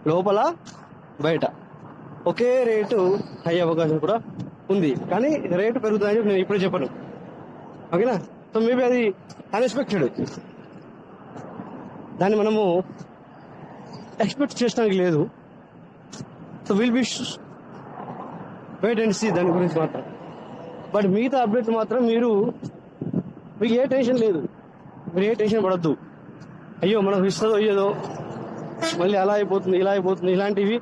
లోపల బయట ఒకే రేటు అయ్యే అవకాశం కూడా ఉంది. కానీ రేటు పెరుగుతుందని చెప్పి నేను ఇప్పుడే చెప్పను. ఓకేనా? సో మేబీ అది అన్ఎక్స్పెక్టెడ్, దాన్ని మనము ఎక్స్పెక్ట్ చేయడానికి లేదు. So will be wait and see దాని గురించి మాత్రం. బట్ మిగతా అప్డేట్ మాత్రం మీకు ఏ టెన్షన్ లేదు, మీరు ఏ టెన్షన్ పడద్దు. అయ్యో మనకు ఇస్తుందో అయ్యేదో, మళ్ళీ అలా అయిపోతుంది ఇలా అయిపోతుంది, ఇలాంటివి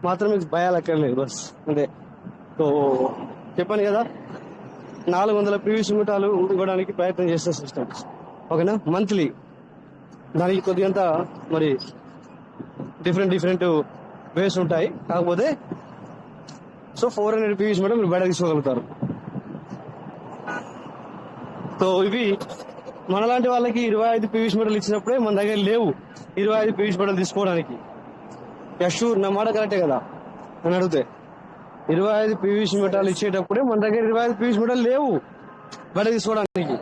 మాత్రం మీకు భయాలు అక్కర్లేదు బస్ అంతే. సో చెప్పాను కదా, 400 PVC మీటర్లు ఇవ్వడానికి ప్రయత్నం చేస్తే సిస్టమ్. ఓకేనా? మంత్లీ దానికి కొద్దిగంత మరి డిఫరెంట్ వేస్ ఉంటాయి. కాకపోతే సో 400 PVC మీటర్ మీరు బయట తీసుకోగలుగుతారు. సో ఇవి మనలాంటి వాళ్ళకి 25 PVC మీటర్లు ఇచ్చినప్పుడే మన దగ్గర లేవు 25 PVC మీటర్లు తీసుకోవడానికి. యశూర్ నా మాట కరెక్టే కదా అని అడిగితే, 25 PVC మీటర్లు ఇచ్చేటప్పుడే మన దగ్గర 25 PVC మీటర్లు లేవు బయట తీసుకోవడానికి,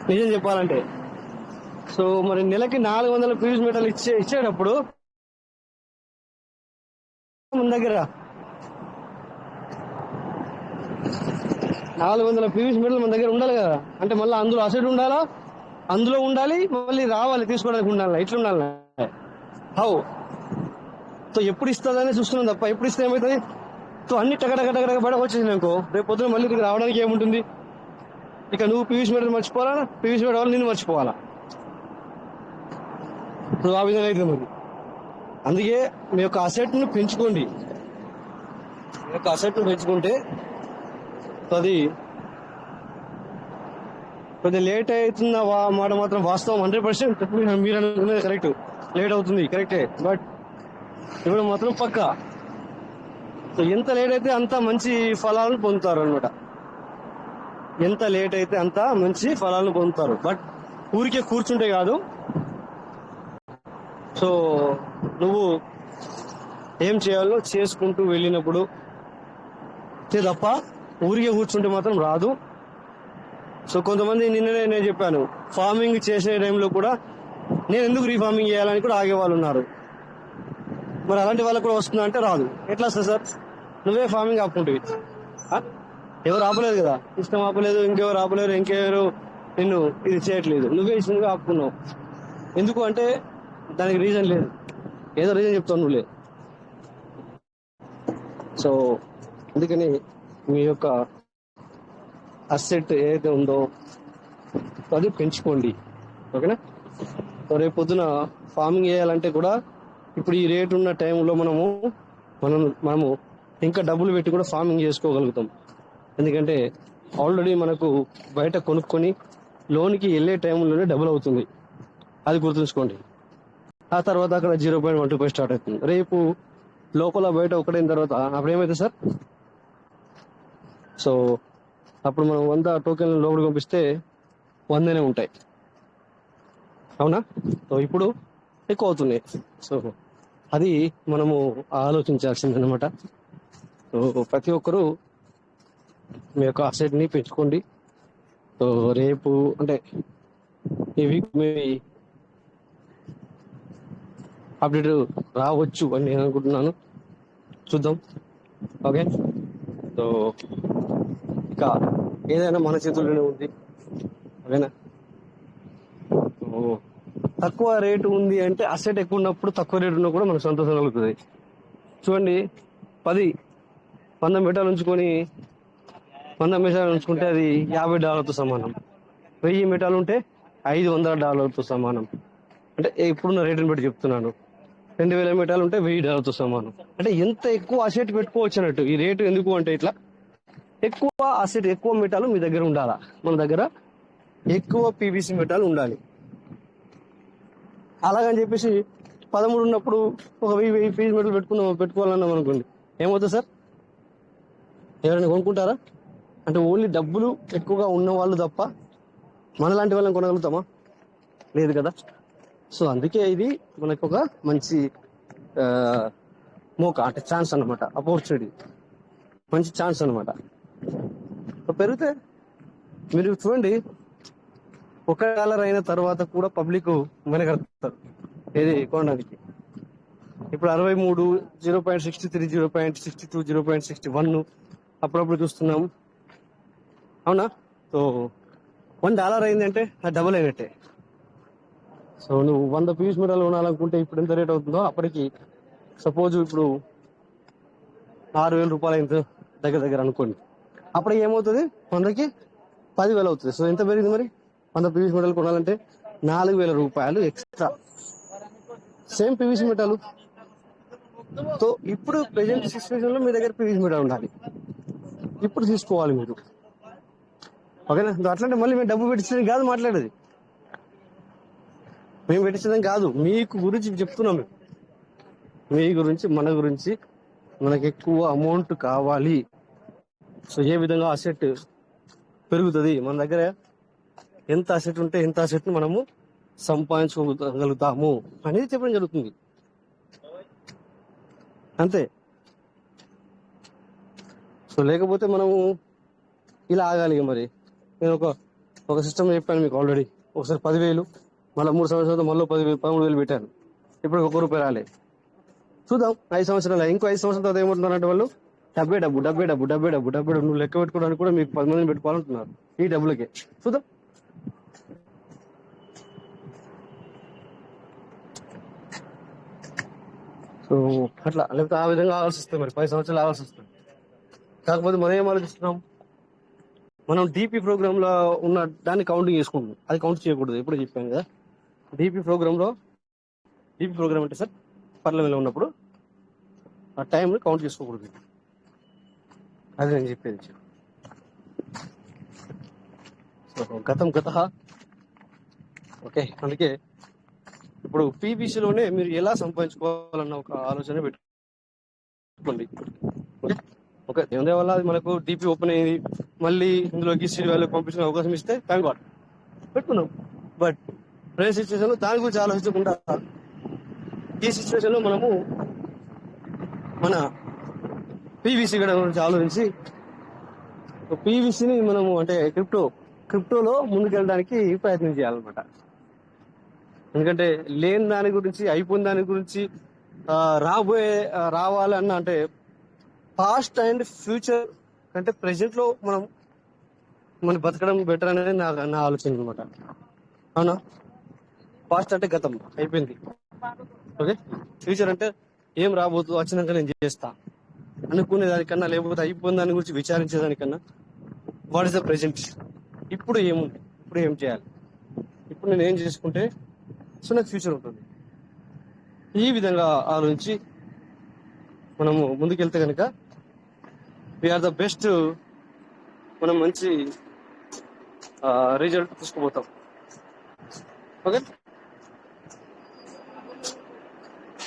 నిజం చెప్పాలంటే. సో మరి నెలకి 400 PVC మీటర్లు ఇచ్చేటప్పుడు మన దగ్గర 400 PVC మీటర్లు మన దగ్గర ఉండాలి కదా. అంటే మళ్ళీ అందులో అసెట్ ఉండాలా, అందులో ఉండాలి, మళ్ళీ రావాలి తీసుకోవడానికి ఉండాలి, ఇట్లా ఉండాలి. హౌ? సో ఎప్పుడు ఇస్తుందనే చూస్తున్నాం తప్ప ఎప్పుడు ఇస్తే ఏమవుతుంది? సో అన్ని టగటగటగటగ బయటకు వచ్చేసింది అనుకో, రేపు పొద్దున మళ్ళీ నీకు రావడానికి ఏముంటుంది? ఇక నువ్వు PVC మీటర్ మర్చిపోవాలా, PVC మీటర్ వాళ్ళు నేను మర్చిపోవాలా. సో ఆ విధంగా అవుతుంది మరి. అందుకే మీ యొక్క అసెట్ ను పెంచుకోండి. మీ యొక్క అసెట్ ను పెంచుకుంటే అది కొద్దిగా లేట్ అవుతున్న మాట మాత్రం వాస్తవం 100%. మీరు అనుకునేది కరెక్ట్, లేట్ అవుతుంది కరెక్టే, బట్ ఇప్పుడు మాత్రం పక్కా. సో ఎంత లేట్ అయితే అంత మంచి ఫలాలను పొందుతారు అనమాట. ఎంత లేట్ అయితే అంత మంచి ఫలాలను పొందుతారు. బట్ ఊరికే కూర్చుంటే కాదు. సో నువ్వు ఏం చేయాలో చేసుకుంటూ వెళ్ళినప్పుడు తప్ప ఊరికే కూర్చుంటే మాత్రం రాదు. సో కొంతమంది నిన్ననే నేను చెప్పాను, ఫార్మింగ్ చేసే టైంలో కూడా నేను ఎందుకు రీఫార్మింగ్ చేయాలని కూడా ఆగేవాళ్ళు ఉన్నారు. మరి అలాంటి వాళ్ళకు కూడా వస్తుందా అంటే రాదు. ఎట్లా వస్తుంది సార్? నువ్వే ఫార్మింగ్ ఆపుకుంటుంది, ఎవరు ఆపలేదు కదా, ఇష్టం ఆపలేదు, ఇంకెవరు ఆపలేరు, ఇంకెవరు నిన్ను ఇది చేయట్లేదు, నువ్వే ఇష్టంగా ఆపుకున్నావు. ఎందుకు అంటే దానికి రీజన్ లేదు, ఏదో రీజన్ చెప్తావు నువ్వులే. సో అందుకని మీ యొక్క అసెట్ ఏదైతే ఉందో అది పెంచుకోండి. ఓకేనా? సో రేపు పొద్దున ఫార్మింగ్ చేయాలంటే కూడా ఇప్పుడు ఈ రేట్ ఉన్న టైంలో మనము ఇంకా డబ్బులు పెట్టి కూడా ఫార్మింగ్ చేసుకోగలుగుతాం. ఎందుకంటే ఆల్రెడీ మనకు బయట కొనుక్కొని లోన్కి వెళ్ళే టైంలోనే డబుల్ అవుతుంది, అది గుర్తుంచుకోండి. ఆ తర్వాత అక్కడ 0.12 స్టార్ట్ అవుతుంది. రేపు లోపల బయట ఒకటైన తర్వాత అప్పుడు ఏమైతే సార్? సో అప్పుడు మనం 100 టోకెన్లు లోపలికి పంపిస్తే 100నే ఉంటాయి, అవునా? సో ఇప్పుడు ఎక్కువ అవుతున్నాయి. సో అది మనము ఆలోచించాల్సింది అనమాట. సో ప్రతి ఒక్కరూ మీ యొక్క అసెట్ని పెంచుకోండి. సో రేపు అంటే ఈ వీక్ మేబీ అప్డేట్ రావచ్చు అని నేను అనుకుంటున్నాను, చూద్దాం. ఓకే? సో ఇక ఏదైనా మన చేతుల్లోనే ఉంది. ఓకేనా? తక్కువ రేటు ఉంది అంటే అసెట్ ఎక్కువ ఉన్నప్పుడు తక్కువ రేటు ఉన్నా కూడా మనకు సంతోషం కలుగుతుంది. చూడండి, 100 మీటర్లు ఉంచుకొని 100 మీటర్లు ఉంచుకుంటే అది $50తో సమానం. 1000 మీటర్లు ఉంటే $500తో సమానం. అంటే ఇప్పుడున్న రేటుని బట్టి చెప్తున్నాను. 2000 మీటర్లు ఉంటే $1000తో సమానం. అంటే ఎంత ఎక్కువ అసెట్ పెట్టుకోవచ్చు అన్నట్టు. ఈ రేటు ఎందుకు అంటే ఇట్లా ఎక్కువ అసెట్, ఎక్కువ మీటర్లు మీ దగ్గర ఉండాలా. మన దగ్గర ఎక్కువ PVC మీటర్లు ఉండాలి. అలాగని చెప్పేసి 13 ఉన్నప్పుడు ఒక 1000 PVC మీటర్లు పెట్టుకోవాలన్నాం అనుకోండి, ఏమవుతుంది సార్? ఎవరైనా కొనుక్కుంటారా? అంటే ఓన్లీ డబ్బులు ఎక్కువగా ఉన్న వాళ్ళు తప్ప మనలాంటి వాళ్ళని కొనగలుగుతామా? లేదు కదా. సో అందుకే ఇది మనకు ఒక మంచి మోకా, అంటే ఛాన్స్ అనమాట, ఆపర్చునిటీ, మంచి ఛాన్స్ అనమాట. పెరిగితే మీరు చూడండి, $1 అయిన తర్వాత కూడా పబ్లిక్ వెనకడతారు ఏది కొనడానికి. ఇప్పుడు 63, 0.63, 0.62, 0.61 అప్పుడప్పుడు చూస్తున్నాం. అవునా? సో $1 అయిందంటే అది డబుల్ అయినట్టే. సో నువ్వు 100 పీస్ మీటర్లు కొనాలనుకుంటే ఇప్పుడు ఎంత రేట్ అవుతుందో అప్పటికి సపోజ్ ఇప్పుడు 6,000 రూపాయలు అయింది దగ్గర దగ్గర అనుకోండి. అప్పటికి ఏమవుతుంది? 100కి 10,000 అవుతుంది. సో ఎంత పెరిగింది మరి? 100 పీవీసీ మీటర్లు కొనాలంటే 4,000 రూపాయలు ఎక్స్ట్రా. సేమ్ పీవీసీ మీటర్లు. సో ఇప్పుడు ప్రెజెంట్ సిచ్యువేషన్ లో మీ దగ్గర పీవీసీ మీటర్ ఉండాలి. ఇప్పుడు తీసుకోవాలి మీరు. ఓకేనా? అట్లాంటి మళ్ళీ మేము డబ్బు పెట్టించడం కాదు మాట్లాడేది, మేము పెట్టించడం కాదు, మీకు గురించి చెప్తున్నాం. మేము మీ గురించి, మన గురించి, మనకి ఎక్కువ అమౌంట్ కావాలి. సో ఏ విధంగా అసెట్ పెరుగుతుంది, మన దగ్గర ఎంత అసెట్ ఉంటే ఎంత అసెట్ మనము సంపాదించుకోగలుగుతాము అనేది చెప్పడం జరుగుతుంది. అంతే. సో లేకపోతే మనము ఇలా ఆగాలి. మరి నేను ఒక సిస్టమ్ చెప్పాను మీకు ఆల్రెడీ. ఒకసారి 10,000, మళ్ళీ 3 సంవత్సరాలు మళ్ళీ 10,000, 13,000 పెట్టాను. ఇప్పుడు ₹1 రాలే. చూద్దాం 5 సంవత్సరాలు, ఇంకో 5 సంవత్సరాల తర్వాత ఏమంటున్నారంటే వాళ్ళు డబ్బే డబ్బు, డబ్బే డబ్బు, డబ్బే డబ్బు, డబ్బే డబ్బు. నువ్వు లెక్క పెట్టుకోవడానికి కూడా మీకు 10 మందిని పెట్టుకోవాలంటున్నారు ఈ డబ్బులకే. చూద్దాం. సో అట్లా, లేకపోతే ఆ విధంగా ఆగాల్సి వస్తుంది. మరి 10 సంవత్సరాలు ఆగాల్సి వస్తుంది. కాకపోతే మనం ఏం ఆలోచిస్తున్నాం? మనం డీపీ ప్రోగ్రామ్ లో ఉన్న దాన్ని కౌంటింగ్ చేసుకుంటున్నాం. అది కౌంట్ చేయకూడదు. ఎప్పుడు చెప్పాను కదా, డీపీ ప్రోగ్రామ్ అంటే సార్ పర్లెవెల్లో ఉన్నప్పుడు ఆ టైంని కౌంట్ చేసుకోకూడదు. అది నేను చెప్పేది. సో గతం గత. ఓకే, అందుకే ఇప్పుడు పీబీసీలోనే మీరు ఎలా సంపాదించుకోవాలన్న ఒక ఆలోచన పెట్టుకోండి. ఓకే, దేవుని వల్ల అది మనకు డీపీ ఓపెన్ అయ్యింది. మళ్ళీ ఇందులోకి సిరి వాళ్ళకి పంపించిన అవకాశం ఇస్తే థ్యాంక్ గాడ్ పెట్టుకున్నాం. బట్ ప్రెజెంట్ సిచ్యువేషన్ లో దాని గురించి ఆలోచించకుండా ఈ సిచ్యువేషన్ లో మనము మన పీవీసీ గురించి ఆలోచించి పీవీసీని మనము అంటే క్రిప్టోలో ముందుకెళ్ళడానికి ప్రయత్నం చేయాలన్నమాట. ఎందుకంటే లేని దాని గురించి, అయిపోయిన దాని గురించి రావాలన్న అంటే పాస్ట్ అండ్ ఫ్యూచర్ కంటే ప్రెసెంట్ లో మనం బతకడం బెటర్ అనేది నా ఆలోచన అనమాట. అవునా? పాస్ట్ అంటే గతం అయిపోయింది. ఓకే, ఫ్యూచర్ అంటే ఏం రాబోతు వచ్చినాక నేను చేస్తా అనుకునే దానికన్నా, లేకపోతే అయిపోయిన దాని గురించి విచారించేదానికన్నా వాట్ ఇస్ ద ప్రెసెంట్. ఇప్పుడు ఏముంది, ఇప్పుడు ఏం చేయాలి, ఇప్పుడు నేను ఏం చేసుకుంటే సో నాకు ఫ్యూచర్ ఉంటుంది. ఈ విధంగా ఆలోచించి మనము ముందుకెళ్తే కనుక వీఆర్ ద బెస్ట్. మనం మంచి రిజల్ట్ తీసుకుపోతాం. Okay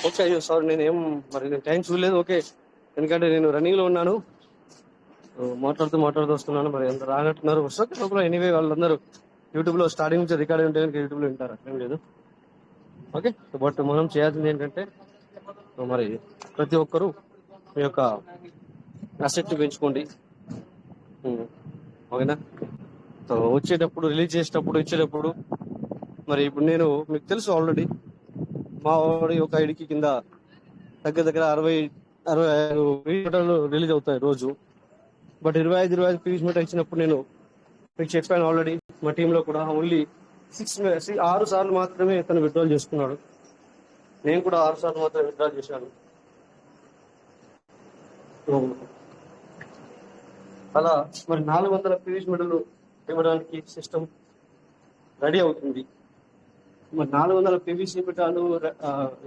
okay. అయ్యో సారీ, నేను టైం చూడలేదు. ఓకే, ఎందుకంటే నేను రన్నింగ్ లో ఉన్నాను, మాట్లాడుతూ వస్తున్నాను. మరి ఎంత రానట్టున్నారు. వస్తే ఎనీవే వాళ్ళందరూ యూట్యూబ్ లో స్టార్టింగ్ నుంచి రికార్డ్ ఉంటే కనుక యూట్యూబ్ లో వింటారు, ఏం లేదు. ఓకే, బట్ మనం చేయాల్సింది ఏంటంటే మరి ప్రతి ఒక్కరూ మీ యొక్క అసెట్ పెంచుకోండి. ఓకేనా? సో వచ్చేటప్పుడు, రిలీజ్ చేసేటప్పుడు, ఇచ్చేటప్పుడు మరి ఇప్పుడు నేను మీకు తెలుసు ఆల్రెడీ, మా వాడి ఒక ఐడికి కింద దగ్గర దగ్గర 65 మీటర్లు రిలీజ్ అవుతాయి రోజు. బట్ 25 పీస్ మీటర్ ఇచ్చినప్పుడు నేను మీకు చెప్పాను ఆల్రెడీ. మా టీంలో కూడా ఓన్లీ 6 సార్లు మాత్రమే తను విత్డ్రాల్ చేసుకున్నాడు. నేను కూడా 6 సార్లు మాత్రమే విత్డ్రాల్ చేశాను. అలా మరి 400 పీవీసీ మీటర్లు ఇవ్వడానికి సిస్టమ్ రెడీ అవుతుంది. మరి 400 పీవీసీ మీటర్లు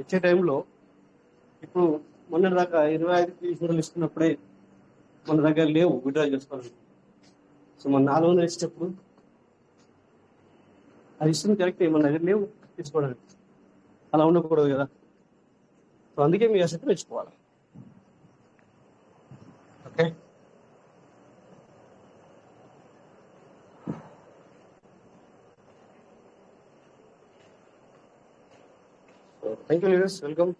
ఇచ్చే టైంలో ఇప్పుడు మొన్న దాకా 25 పీవీసీ మీటర్లు ఇస్తున్నప్పుడే మన దగ్గర లేవు విత్డ్రా చేసుకోవాలి. సో మన 400 ఇచ్చేటప్పుడు అది ఇస్తుంది కరెక్టే, మన దగ్గర లేవు తీసుకోవడానికి. అలా ఉండకూడదు కదా. సో అందుకే మీ అసెట్ పెంచుకోవాలి. Okay, thank you leaders, welcome.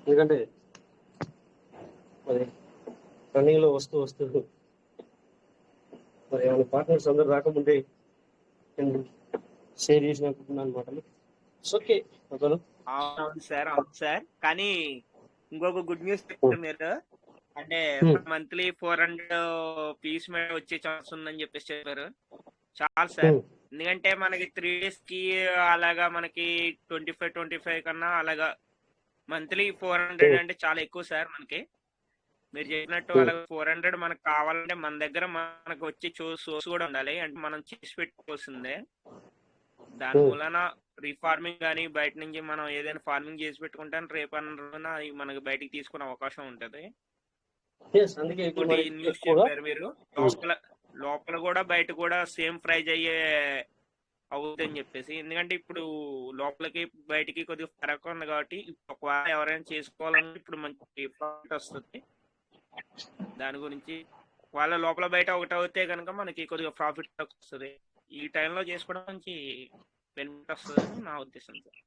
ఎందుకంటే మరి రన్నింగ్ లో వస్తూ మరి మన పార్ట్నర్స్ అందరు రాకముందే నేను షేర్ చేసినట్టున్నాను మాటలు. ఓకే. అవును సార్, అవును సార్. కానీ ఇంకొక గుడ్ న్యూస్ చెప్పారు మీరు. అంటే మంత్లీ 400 పీస్ మీద వచ్చే ఛాన్స్ ఉందని చెప్పేసి చెప్పారు. చాలు సార్. ఎందుకంటే మనకి 3 days కి అలాగా మనకి 25 కన్నా అలాగా మంత్లీ 400 అంటే చాలా ఎక్కువ సార్ మనకి. మీరు చెప్పినట్టు అలాగే 400 మనకు కావాలంటే మన దగ్గర మనకు వచ్చి సోర్స్ కూడా ఉండాలి. అంటే మనం చేసి పెట్టుకోవాల్సిందే. దాని మూలన రీఫార్మింగ్ కానీ బయట నుంచి మనం ఏదైనా ఫార్మింగ్ చేసి పెట్టుకుంటే రేపన్న మనకి బయటికి తీసుకునే అవకాశం ఉంటది. అందుకే ఇప్పుడు ఇంకోటి మరి న్యూస్ ఎక్కువగా చెప్పారు మీరు, లోపల కూడా బయట కూడా సేమ్ ప్రైజ్ అయ్యే అవుతుందని చెప్పేసి. ఎందుకంటే ఇప్పుడు లోపలికి బయటికి కొద్దిగా ఫరక్ ఉంది కాబట్టి ఒకవేళ ఎవరైనా చేసుకోవాలంటే ఇప్పుడు మంచి ప్రాఫిట్ వస్తుంది. దాని గురించి వాళ్ళ లోపల బయట ఒకటి అవుతే కనుక మనకి కొద్దిగా ప్రాఫిట్ వస్తుంది. ఈ టైంలో చేసుకోవడం మంచి బెనిఫిట్ వస్తుందని నా ఉద్దేశం సార్.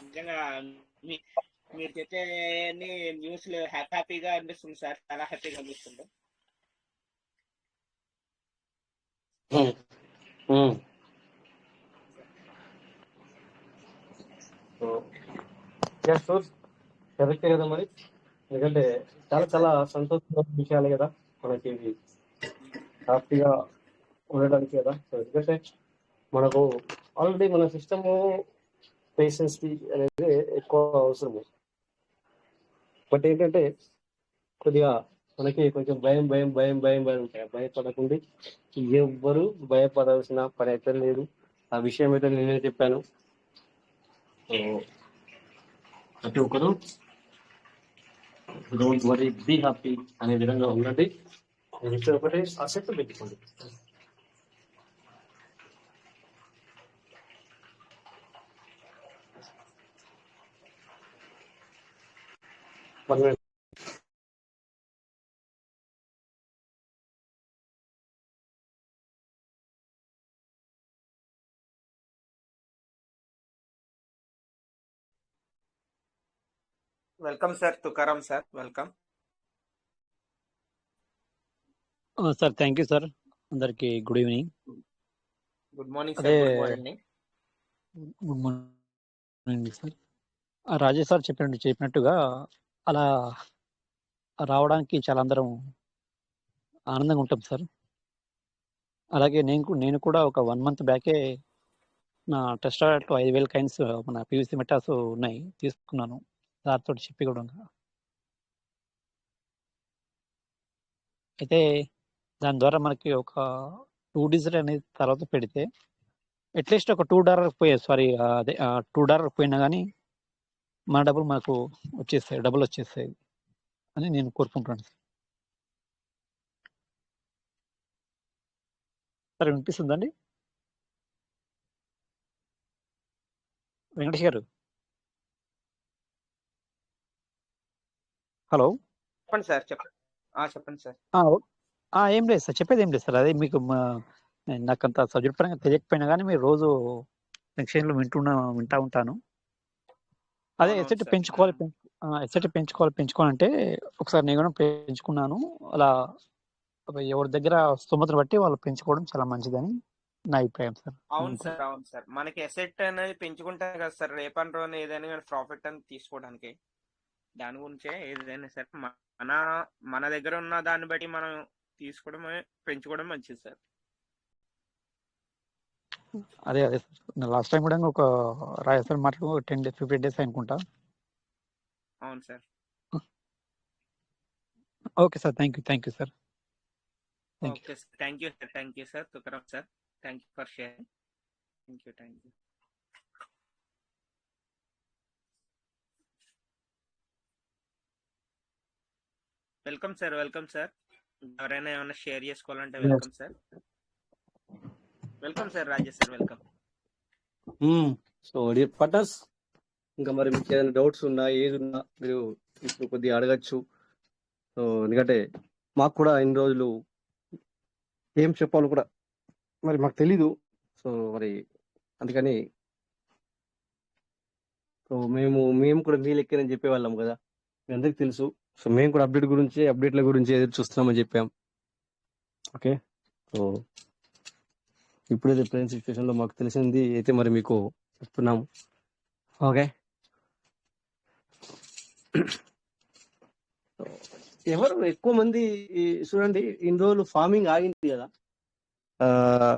నిజంగా మీరు చెప్పే న్యూస్ హ్యాపీగా అనిపిస్తుంది సార్, చాలా హ్యాపీగా అనిపిస్తుంది. కరెక్టే కదా మరి. ఎందుకంటే చాలా చాలా సంతోషమైన విషయాలు కదా మనకి ఇవి, హ్యాపీగా ఉండడానికి కదా. సో ఎందుకంటే మనకు ఆల్రెడీ మన సిస్టమ్ పేషెన్స్ అనేది ఎక్కువ అవసరము. బట్ ఏంటంటే కొద్దిగా మనకి కొంచెం భయం భయం భయం భయం భయం ఉంటాయి. భయపడకుండా ఎవ్వరు భయపడాల్సిన పని అయితే లేదు. ఆ విషయం అయితే నేనే చెప్పాను. ప్రతి ఒక్కరు డోంట్ వరీ, బీ హ్యాపీ అనే విధంగా ఉండండి. నేను ఒకటే ఆసక్తి పెట్టుకోండి. Welcome sir, Tukaram sir, welcome. Sir thank you sir. అందరికి good evening. Good morning sir. Good morning. Good morning sir. Rajesh sir చెప్పినట్టుగా అలా రావడానికి చాలా అందరం ఆనందంగా ఉంటాం సార్. అలాగే నేను కూడా ఒక 1 month బ్యాకే నా టెస్ట్ 5,000 కైన్స్ మన పీవీసీ మెటాస్ ఉన్నాయి, తీసుకున్నాను సార్తో చెప్పి కూడా. అయితే దాని ద్వారా మనకి ఒక $2 అనేది తర్వాత పెడితే అట్లీస్ట్ ఒక $2 అదే $2 పోయినా కానీ మన డబ్బులు మనకు డబ్బులు వచ్చేస్తాయి అని నేను కోరుకుంటున్నాను సార్. వినిపిస్తుందండి వెంకటేష్ గారు? హలో, చెప్పండి సార్. చెప్పండి సార్. ఏం లేదు సార్, చెప్పేది ఏం లేదు సార్. అదే మీకు నాకంత సబ్జెక్ట్ పరంగా తెలియకపోయినా కానీ మీరు రోజు సెక్షన్లో వింటా ఉంటాను. అదే ఎసెట్ పెంచుకోవాలంటే ఒకసారి నేను కూడా పెంచుకున్నాను. అలా ఎవరి దగ్గర స్తోమతను బట్టి వాళ్ళు పెంచుకోవడం చాలా మంచిదని నా అభిప్రాయం సార్. అవును సార్, అవును సార్. మనకి ఎసెట్ అనేది పెంచుకుంటాం కదా సార్, రేపటి రోజున ఏదైనా కానీ ప్రాఫిట్ అని తీసుకోవడానికి. దాని గురించే ఏదైనా సరే మన దగ్గర ఉన్న దాన్ని బట్టి మనం తీసుకోవడం పెంచుకోవడం మంచిది సార్. అదే సార్, లాస్ట్ టైం కూడా ఒక రాజస్థాన్ మాటలు 10 days 15 days అనుకుంటా. అవును sir. Okay sir, thank you sir. Okay sir, thank you sir Tukaram sir. Thank you for sharing. Thank you. Welcome sir, welcome sir. ఎవరైనా ఏమైనా షేర్ చేసుకోవాలంటే welcome sir. Welcome sir Rajesh sir, welcome. So పటర్స్, ఇంకా మరి మీకు ఏదైనా డౌట్స్ ఉన్నా ఏది ఉన్నా మీరు ఇప్పుడు కొద్దిగా అడగచ్చు. సో ఎందుకంటే మాకు కూడా ఇన్ని రోజులు ఏం చెప్పాలో కూడా మరి మాకు తెలీదు. సో మరి అందుకని సో మేము కూడా మీ లెక్కనని చెప్పేవాళ్ళం కదా, మీ అందరికి తెలుసు. సో మేము కూడా అప్డేట్ల గురించి ఎదురు చూస్తున్నామని చెప్పాం. ఓకే, సో ఇప్పుడైతే ప్రెసెంట్ సిచ్యువేషన్ లో మాకు తెలిసింది అయితే మరి మీకు చెప్తున్నాము. ఓకే, ఎవరు ఎక్కువ మంది చూడండి, ఇన్ని రోజులు ఫార్మింగ్ ఆగింది కదా.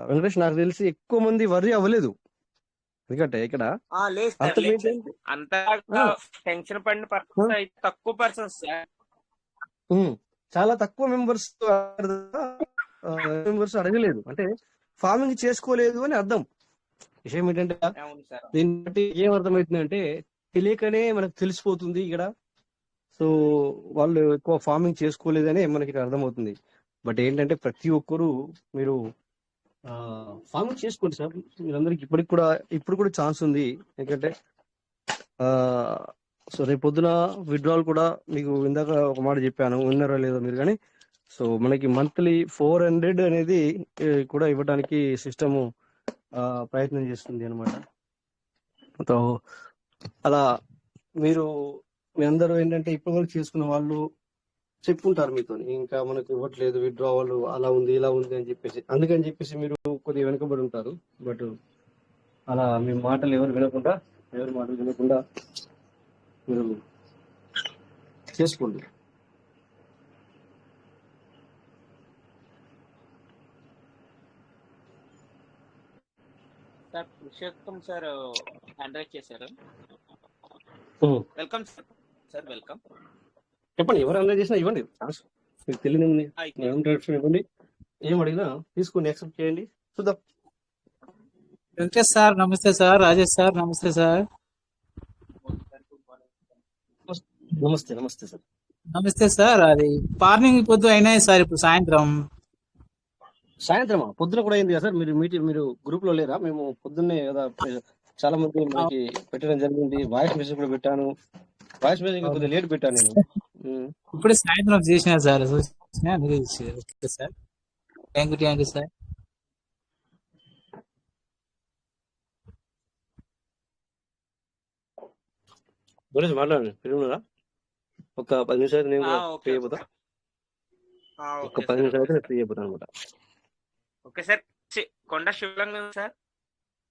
వెంకటేష్, నాకు తెలిసి ఎక్కువ మంది వరి అవ్వలేదు. ఎందుకంటే ఇక్కడ లేదు సార్, అర్థం లేదు సార్. ఏంటంటే అంతా ఆ, టెన్షన్ పడిన ఆ, పర్సన్స్ అయితే తక్కువ పర్సన్స్ సార్. ఉమ్, చాలా తక్కువ మెంబర్స్ అడగలేదు, అంటే ఫార్మింగ్ చేసుకోలేదు అని అర్థం. విషయం ఏంటంటే అవును సార్. దీన్ని బట్టి ఏం అర్థమవుతుందంటే తెలియకనే మనకు తెలిసిపోతుంది ఇక్కడ. సో వాళ్ళు ఎక్కువ ఫార్మింగ్ చేసుకోలేదనే మనకి ఇక్కడ అర్థమవుతుంది. బట్ ఏంటంటే ప్రతి ఒక్కరు మీరు ఫార్మింగ్ చేసుకోండి సార్. మీరందరికి ఇప్పుడు కూడా ఛాన్స్ ఉంది. ఎందుకంటే ఆ సో రేపు పొద్దున విత్డ్రాల్ కూడా మీకు ఇందాక ఒక మాట చెప్పాను, విన్నారో లేదో మీరు కానీ. సో మనకి మంత్లీ 400 అనేది కూడా ఇవ్వడానికి సిస్టమ్ ప్రయత్నం చేస్తుంది అనమాట. సో అలా మీరు మీ అందరూ ఏంటంటే ఇప్పుడు కూడా చేసుకున్న వాళ్ళు చెప్పుకుంటారు మీతో, ఇంకా మనకు ఇవ్వట్లేదు విత్డ్రావల్ అలా ఉంది ఇలా ఉంది అని చెప్పేసి. అందుకని చెప్పేసి మీరు కొద్దిగా వెనుకబడి ఉంటారు. బట్ అలా మీ మాటలు ఎవరి మాటలు వినకుండా మీరు చేసుకోండి. Sir Purushottam sir hand raise చేశారు. ఉం. Welcome sir. Sir welcome. చెప్పండి, ఎవరు అందరూ చేసినా ఇవ్వండి ఛాన్స్. మీకు తెలియదు ఇవ్వండి, ఏం అడిగినా తీసుకుని యాక్సెప్ట్ చేయండి, చూద్దాం. వెంకటేష్ సార్ నమస్తే సార్. రాజేష్ సార్ నమస్తే సార్. నమస్తే నమస్తే సార్. నమస్తే సార్. అది మార్నింగ్ పొద్దు అయినాయి సార్, ఇప్పుడు సాయంత్రమా? పొద్దున కూడా అయింది కదా సార్. మీరు గ్రూప్ లో లేరా? మేము పొద్దున్నే కదా చాలా మంది మనకి పెట్టడం జరిగింది. వాయిస్ మెసేజ్ కూడా పెట్టాను. వాయిస్ మెసేజ్ కొద్దిగా లేట్ పెట్టాను నేను. ఇప్పుడే సాయంత్రం చేసిన సార్. అందుకే చేశారు. Okay sir, thank you sir. గురించి మాట్లాడండి, ఫ్రీ ఒక 10 నిమిషాలు నేను కూడా ఓకే ఫ్రీ అయిపోతా. ఒక ఓకే 10 సార్. నిమిషాలు ఓకే అయితే నేను సార్. ఫ్రీ అయిపోతాను అనమాట. Okay sir. కొండ శివలింగం సార్,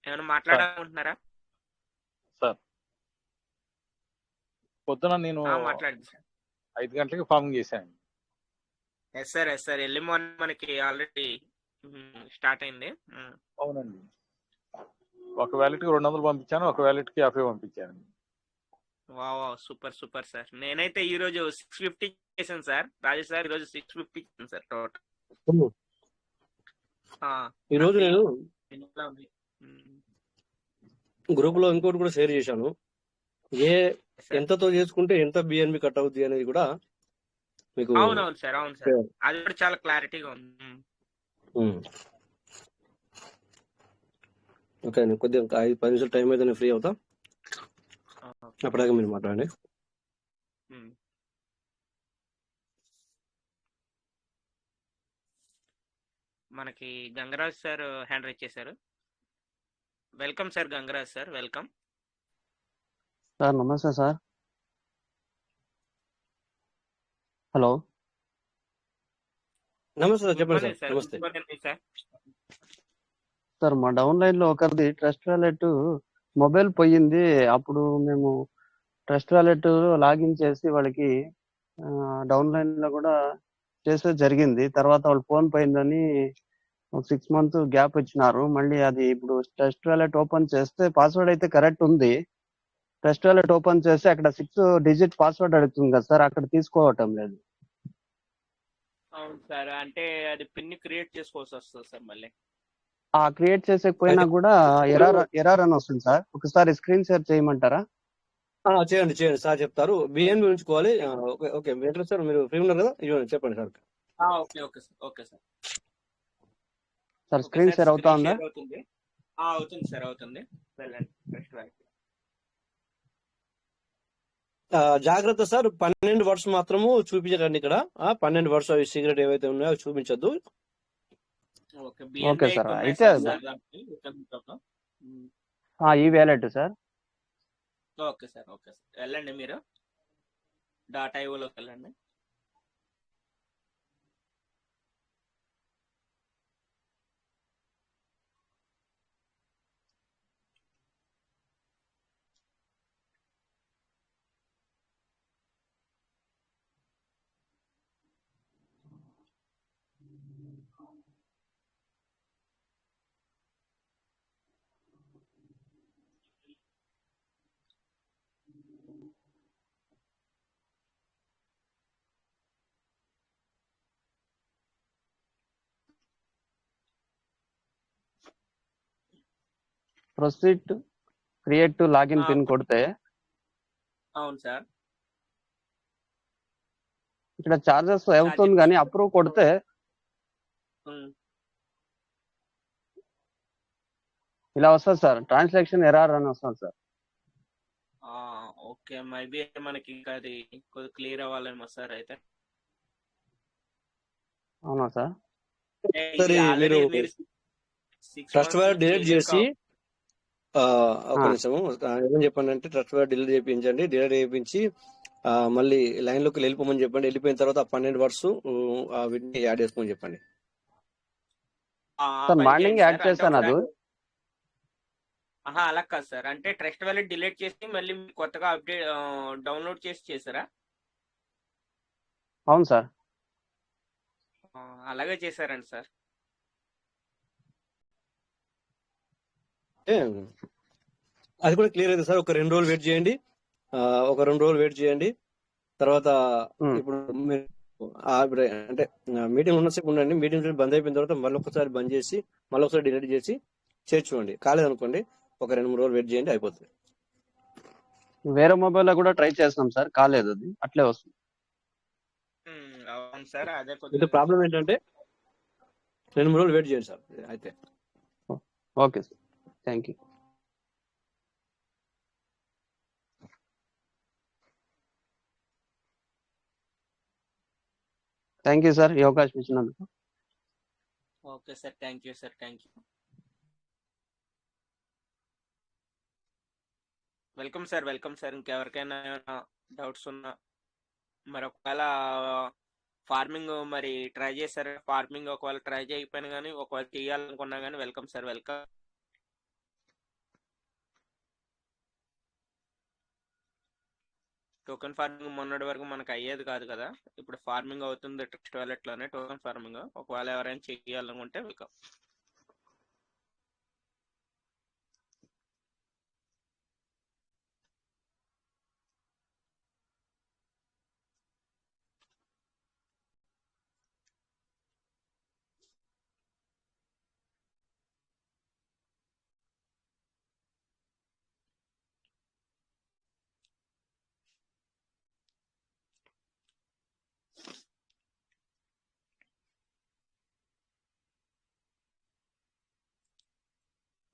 ఏమైనా మాట్లాడాలనుకుంటున్నారా? సార్ పొద్దున నేను మాట్లాడండి సార్. 5 గంటలకి ఫార్మింగ్ చేశాను. Yes sir. ఎర్లీ మార్నింగ్ మనకి ఆల్రెడీ స్టార్ట్ అయింది. అవునండి, ఒక వ్యాలెట్కి 200 పంపించాను, ఒక వ్యాలెట్కి 50 పంపించాను. Wow, super sir. నేనైతే ఈ రోజు 650 చేశాను సార్. రాజేష్ సార్ ఈ రోజు 650 చేశాను సార్ టోటల్. ఈ రోజు నేను ఎట్లా ఉంది? గ్రూప్ లో ఇంకోటి కూడా షేర్ చేశాను. ఎంతతో చేసుకుంటే ఎంత బిఎన్బి కట్ అవుద్ది అనేది కూడా మీకు. అవునవును సార్. అది కూడా చాలా క్లారిటీగా ఉంది. ఓకే, నేను కొద్దిగా 5-10 నిమిషాలు టైం అయితే నేను ఫ్రీ అవుతా. అప్పటిదాకా మీరు మాట్లాడండి. మనకి గంగరాజ్ సార్ హ్యాండ్ రైజ్ చేశారు. Welcome sir. Gangaraj sir welcome. Sir నమస్తే సార్. హలో, నమస్తే సార్. చెప్పండి సార్. నమస్తే సార్. సార్ మా డౌన్ లైన్ లో ఒకరిది ట్రస్ట్ వాలెట్ మొబైల్ పోయింది. అప్పుడు మేము ట్రస్ట్ వాలెట్ లాగిన్ చేసి వాళ్ళకి డౌన్ లైన్ లో కూడా చేసేది జరిగింది. తర్వాత వాళ్ళు ఫోన్ పోయిందని 6 months గ్యాప్ ఇచ్చినారు. మళ్ళీ అది ఇప్పుడు ట్రస్ట్ వాలెట్ ఓపెన్ చేస్తే పాస్వర్డ్ అయితే కరెక్ట్ ఉంది. ట్రస్ట్ వాలెట్ ఓపెన్ చేస్తే అక్కడ 6 digit పాస్వర్డ్ అడుగుతుంది కదా సార్, అక్కడ తీసుకోవటం లేదు. అవును సార్, అంటే అది పిన్ క్రియేట్ చేసుకోవాల్సి వస్తుంది సార్. మళ్ళీ క్రియేట్ చేసేకపోయినా కూడా ఎర్రర్ అని వస్తుంది సార్. ఒకసారి స్క్రీన్ షేర్ చేయమంటారా? చేయండి సార్, చెప్తారు. బిఎన్బి ఉంచుకోవాలి. ఓకే వెంకటేష్ సార్, మీరు ఫ్రీ ఉన్నారు కదా, ఇవ్వండి, చెప్పండి sir. Okay sir. Sir screen share అవుతా ఉందా? అవుతుంది సార్. అవుతుంది. వెళ్ళండి. జాగ్రత్త సార్, 12 వర్డ్స్ మాత్రము చూపించకండి ఇక్కడ. 12 వర్డ్స్ అవి సీక్రెట్ ఏవైతే ఉన్నాయో అవి చూపించద్దు. Okay sir. అయితే ఈ వ్యాలెట్ సార్. Okay sir. వెళ్ళండి, మీరు డాట్ ఐఓలోకి వెళ్ళండి. Proceed create to login pin కొడితే అవును సార్. ఇక్కడ చార్జెస్ అవుతుంది కానీ అప్రూవ్ కొడితే ఇలా వస్తుంది సార్, ట్రాన్సాక్షన్ ఎర్రర్ అని వస్తుంది సార్. ఓకే, మేబీ మనకి ఇంకా అది కొద్దిగా క్లియర్ అవ్వాలేమో సార్ అయితే. అవునా సార్? సరే, మీరు ట్రస్ట్ వాలెట్ డిలీట్ చేసి ఒక నిమిషము ఏమని చెప్పండి అంటే, ట్రస్ట్ వాలెట్ డిలీట్ చేయించండి. డిలీట్ చేయించి మళ్ళీ లైన్ లోకి వెళ్ళిపోమని చెప్పండి. వెళ్ళిపోయిన తర్వాత 12 వర్డ్స్ వీటిని యాడ్ చేసుకోమని చెప్పండి. సార్ మార్నింగ్ యాడ్ చేశాను అది. అలా కాదు సార్, అంటే ట్రస్ట్ వాలెట్ డిలీట్ చేసి మళ్ళీ కొత్తగా అప్డేట్ డౌన్లోడ్ చేసి చేసారా? అవును సార్. అలాగే చేశారండి సార్. అది కూడా క్లియర్ అయింది సార్. ఒక 2 రోజులు వెయిట్ చేయండి. తర్వాత ఇప్పుడు అంటే మీటింగ్ ఉన్నసేపు ఉండండి. మీటింగ్ బంద్ అయిపోయిన తర్వాత మళ్ళీ ఒకసారి బంద్ చేసి మళ్ళీ ఒకసారి డిలీట్ చేసి చేర్చుకోండి. కాలేదనుకోండి ఒక 2-3 రోజులు వెయిట్ చేయండి, అయిపోతుంది. వేరే మొబైల్ లో కూడా ట్రై చేస్తున్నాం సార్, కాలేదు, అది అట్లే వస్తుంది. అవును సార్, అదే ఇది ప్రాబ్లం ఏంటంటే 2-3 రోజులు వెయిట్ చేయండి సార్ అయితే. Okay sir, thank you. Thank you sir, ఈ అవకాశం ఇచ్చినందుకు. Okay sir, thank you sir, thank you. Welcome sir, welcome sir. ఇంకెవరికైనా డౌట్స్ ఉన్నా, మరి ఒకవేళ ఫార్మింగ్ మరి ట్రై చేశారు, ఫార్మింగ్ ఒకవేళ ట్రై చేయకపోయినా కానీ ఒకవేళ చేయాలనుకున్నా కానీ welcome sir, welcome. Token farming మొన్నటి వరకు మనకు అయ్యేది కాదు కదా, ఇప్పుడు ఫార్మింగ్ అవుతుంది ట్రస్ట్ వాలెట్ లోనే టోకెన్ ఫార్మింగ్. ఒకవేళ ఎవరైనా చేయాలనుకుంటే వెల్కమ్.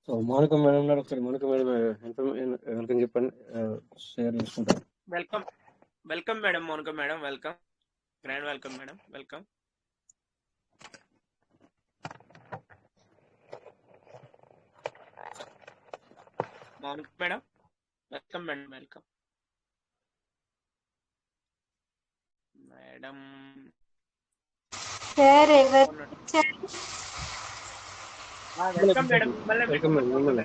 సో మౌనిక మేడం గారు, ఒకసారి మౌనిక మేడం వెల్కమ్ చెప్పండి, షేర్ చేసుకుంటారు. Welcome, welcome madam, Mounika madam, welcome, grand welcome madam, welcome. Mounika madam, welcome madam, welcome madam. Sir welcome madam, welcome madam, మిమ్మల్ని.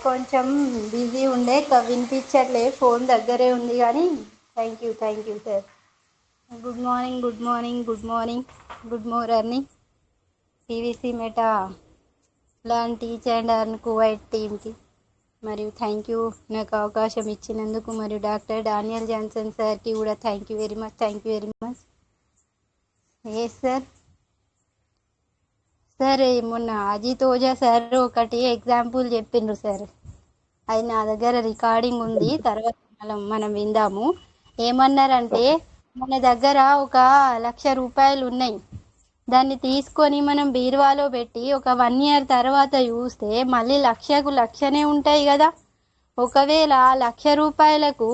కొంచెం బిజీ ఉండే వినిపించట్లే, ఫోన్ దగ్గరే ఉంది కానీ. Thank you sir. Good morning, good morning, good morning, good morning PVC meta లాంటి teach and earn Kuwait టీమ్కి మరియు thank you నాకు అవకాశం ఇచ్చినందుకు. మరియు డాక్టర్ డానియల్ జాన్సన్ సార్కి కూడా thank you very much, thank you very much. Yes sir. Sir మొన్న అజిత్ ఓజా సార్ ఒకటి ఎగ్జాంపుల్ చెప్పిండ్రు సార్, అది నా దగ్గర రికార్డింగ్ ఉంది, తర్వాత మనం విందాము. ఏమన్నారంటే, మన దగ్గర 1,00,000 రూపాయలు ఉన్నాయి, దాన్ని తీసుకొని మనం బీరువాలో పెట్టి ఒక 1 year తర్వాత చూస్తే మళ్ళీ 1,00,000నే ఉంటాయి కదా. ఒకవేళ 1,00,000 రూపాయలకు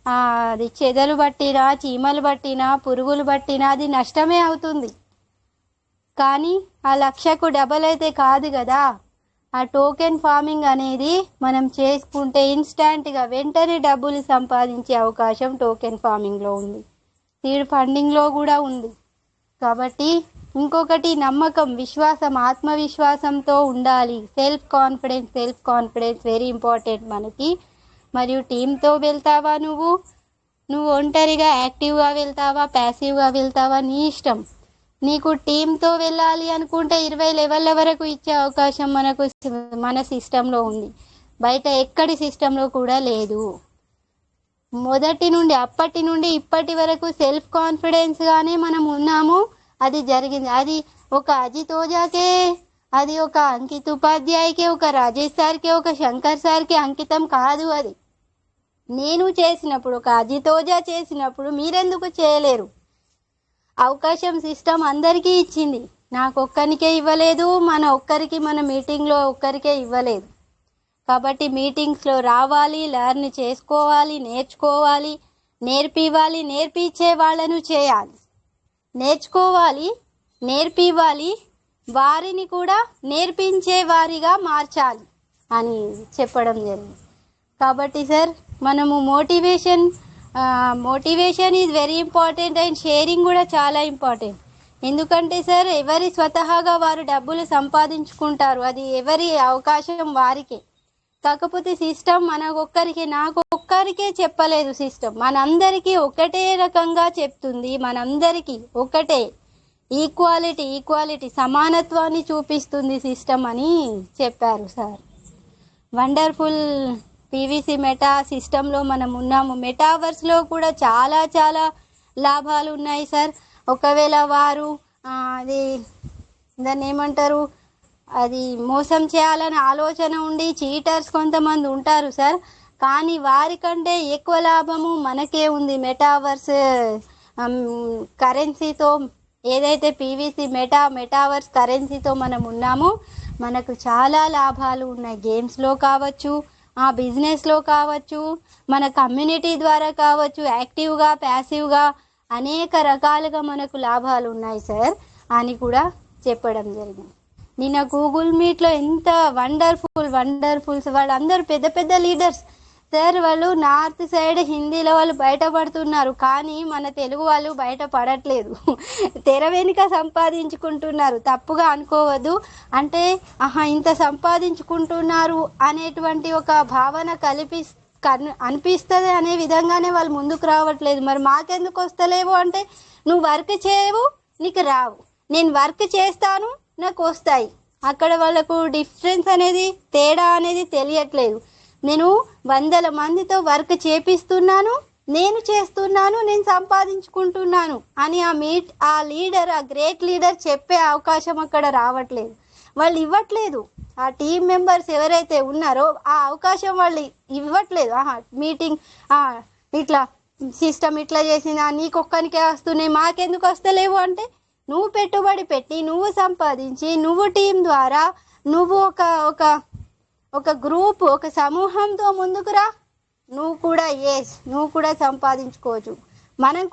అది చెదలు పట్టినా, చీమలు పట్టినా, పురుగులు పట్టినా అది నష్టమే అవుతుంది. కానీ ఆ 1,00,000కు డబల్ అయితే కాదు కదా. ఆ టోకెన్ ఫార్మింగ్ అనేది మనం చేసుకుంటే ఇన్స్టాంట్గా వెంటనే డబ్బులు సంపాదించే అవకాశం టోకెన్ ఫార్మింగ్లో ఉంది, సీడ్ ఫండింగ్లో కూడా ఉంది. కాబట్టి ఇంకొకటి నమ్మకం, విశ్వాసం, ఆత్మవిశ్వాసంతో ఉండాలి. సెల్ఫ్ కాన్ఫిడెన్స్ వెరీ ఇంపార్టెంట్ మనకి. మరియు టీంతో వెళ్తావా, నువ్వు ఒంటరిగా యాక్టివ్గా వెళ్తావా, ప్యాసివ్గా వెళ్తావా, నీ ఇష్టం. నీకు టీంతో వెళ్ళాలి అనుకుంటే 20 లెవెల్ల వరకు ఇచ్చే అవకాశం మన సిస్టంలో ఉంది, బయట ఎక్కడి సిస్టంలో కూడా లేదు. అప్పటి నుండి ఇప్పటి వరకు సెల్ఫ్ కాన్ఫిడెన్స్ గానే మనం ఉన్నాము. అది జరిగింది. అది ఒక అజిత్ ఓజాకే, అది ఒక అంకిత్ ఉపాధ్యాయకే, ఒక రాజేష్ సార్కే, ఒక శంకర్ సార్కే అంకితం కాదు. అది నేను చేసినప్పుడు, ఒక అజిత్ ఓజా చేసినప్పుడు మీరెందుకు చేయలేరు? అవకాశం సిస్టమ్ అందరికీ ఇచ్చింది, నాకు ఒక్కరికే ఇవ్వలేదు, మన మీటింగ్లో ఒక్కరికే ఇవ్వలేదు. కాబట్టి మీటింగ్స్లో రావాలి, లెర్న్ చేసుకోవాలి, నేర్చుకోవాలి, నేర్పివ్వాలి, నేర్పించే వాళ్ళను చేయాలి. నేర్చుకోవాలి, నేర్పివ్వాలి, వారిని కూడా నేర్పించే వారిగా మార్చాలి అని చెప్పడం జరిగింది. కాబట్టి సార్ మనము motivation is very important and sharing కూడా చాలా ఇంపార్టెంట్. ఎందుకంటే సార్ ఎవరి స్వతహాగా వారు డబ్బులు సంపాదించుకుంటారు, అది ఎవరి అవకాశం వారికే. కాకపోతే సిస్టమ్ నాకు ఒక్కరికే చెప్పలేదు. సిస్టమ్ మనందరికీ ఒకటే రకంగా చెప్తుంది, మనందరికీ ఒకటే ఈక్వాలిటీ సమానత్వాన్ని చూపిస్తుంది సిస్టమ్ అని చెప్పారు సార్. వండర్ఫుల్ పీవీసీ మెటా సిస్టంలో మనం ఉన్నాము. మెటావర్స్లో కూడా చాలా చాలా లాభాలు ఉన్నాయి సార్. ఒకవేళ వారు అది దాన్ని ఏమంటారు, అది మోసం చేయాలని ఆలోచన ఉండి చీటర్స్ కొంతమంది ఉంటారు సార్, కానీ వారికంటే ఎక్కువ లాభము మనకే ఉంది. మెటావర్స్ కరెన్సీతో ఏదైతే పీవీసీ మెటావర్స్ కరెన్సీతో మనం ఉన్నామో మనకు చాలా లాభాలు ఉన్నాయి. గేమ్స్లో కావచ్చు, బిజినెస్లో కావచ్చు, మన కమ్యూనిటీ ద్వారా కావచ్చు, యాక్టివ్గా ప్యాసివ్గా అనేక రకాలుగా మనకు లాభాలు ఉన్నాయి సార్ అని కూడా చెప్పడం జరిగింది. నిన్న గూగుల్ మీట్లో ఎంత వండర్ఫుల్ వాళ్ళందరూ పెద్ద పెద్ద లీడర్స్ సార్. వాళ్ళు నార్త్ సైడ్ హిందీలో వాళ్ళు బయటపడుతున్నారు, కానీ మన తెలుగు వాళ్ళు బయటపడట్లేదు. తెర వెనుక సంపాదించుకుంటున్నారు. తప్పుగా అనుకోవద్దు. అంటే ఇంత సంపాదించుకుంటున్నారు అనేటువంటి ఒక భావన అనిపిస్తుంది అనే విధంగానే వాళ్ళు ముందుకు రావట్లేదు. మరి మాకెందుకు వస్తలేవు అంటే, నువ్వు వర్క్ చేయవు, నీకు రావు, నేను వర్క్ చేస్తాను, నాకు వస్తాయి. అక్కడ వాళ్ళకు డిఫరెన్స్ అనేది, తేడా అనేది తెలియట్లేదు. నేను 100 మందితో వర్క్ చేపిస్తున్నాను, నేను చేస్తున్నాను, నేను సంపాదించుకుంటున్నాను అని ఆ లీడర్, ఆ గ్రేట్ లీడర్ చెప్పే అవకాశం అక్కడ రావట్లేదు. వాళ్ళు ఇవ్వట్లేదు. ఆ టీం మెంబర్స్ ఎవరైతే ఉన్నారో ఆ అవకాశం వాళ్ళు ఇవ్వట్లేదు. మీటింగ్ ఇట్లా సిస్టమ్ ఇట్లా చేసిందా, నీకొక్కనికే వస్తున్నాయి, మాకెందుకు వస్తలేవు అంటే, నువ్వు పెట్టుబడి పెట్టి, నువ్వు సంపాదించి, నువ్వు టీం ద్వారా నువ్వు ఒక గ్రూప్, ఒక సమూహంతో ముందుకురా, నువ్వు కూడా సంపాదించుకోవచ్చు, మనం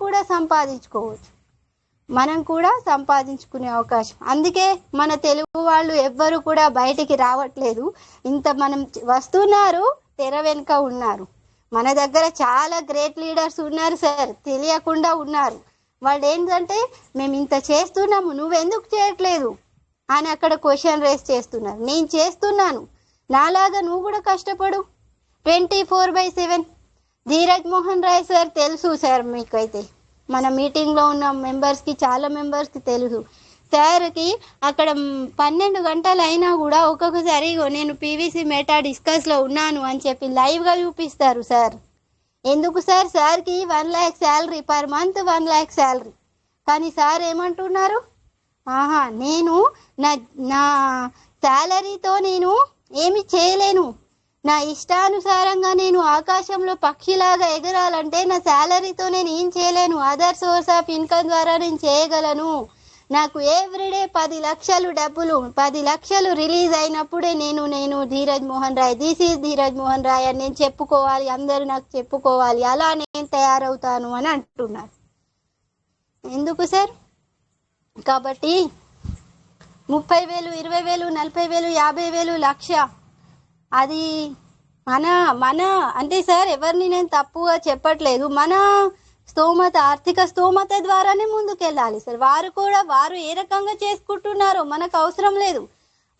కూడా సంపాదించుకునే అవకాశం. అందుకే మన తెలుగు వాళ్ళు ఎవ్వరు కూడా బయటికి రావట్లేదు. ఇంత మనం వస్తున్నారు, తెర వెనుక ఉన్నారు. మన దగ్గర చాలా గ్రేట్ లీడర్స్ ఉన్నారు సార్, తెలియకుండా ఉన్నారు. వాళ్ళు ఏంటంటే, మేము ఇంత చేస్తున్నాము, నువ్వెందుకు చేయట్లేదు అని అక్కడ క్వశ్చన్ రేస్ చేస్తున్నారు. నేను చేస్తున్నాను, నాలాగా నువ్వు కూడా కష్టపడు. 24/7 ధీరజ్ మోహన్ రాయ్ సార్ తెలుసు సార్, మీకైతే మన మీటింగ్లో ఉన్న మెంబర్స్కి, చాలా మెంబర్స్కి తెలుసు. సార్కి అక్కడ 12 గంటలు అయినా కూడా ఒక్కొక్కసారి నేను పీవీసీ మెటా డిస్కస్లో ఉన్నాను అని చెప్పి లైవ్గా చూపిస్తారు సార్. ఎందుకు సార్? సార్కి 1 lakh salary, per month 1 lakh salary. కానీ సార్ ఏమంటున్నారు, నేను నా శాలరీతో నేను ఏమి చేయలేను, నా ఇష్టానుసారంగా నేను ఆకాశంలో పక్షిలాగా ఎగరాలంటే నా శాలరీతో నేను ఏం చేయలేను, అదర్ సోర్స్ ఆఫ్ ఇన్కమ్ ద్వారా నేను చేయగలను. నాకు ఎవ్రీడే 10 లక్షలు డబ్బులు, 10 లక్షలు రిలీజ్ అయినప్పుడే నేను ధీరజ్ మోహన్ రాయ్, దిస్ ఈజ్ ధీరజ్ మోహన్ రాయ్ అని నేను చెప్పుకోవాలి, అందరూ నాకు చెప్పుకోవాలి, అలా నేను తయారవుతాను అని అంటున్నారు. ఎందుకు సార్? కాబట్టి 30,000, 20,000, 40,000, 50,000, లక్ష, అది మన అంటే సార్ ఎవరిని నేను తప్పుగా చెప్పట్లేదు. మన స్తోమత, ఆర్థిక స్తోమత ద్వారానే ముందుకెళ్ళాలి సార్. వారు ఏ రకంగా చేసుకుంటున్నారో మనకు అవసరం లేదు.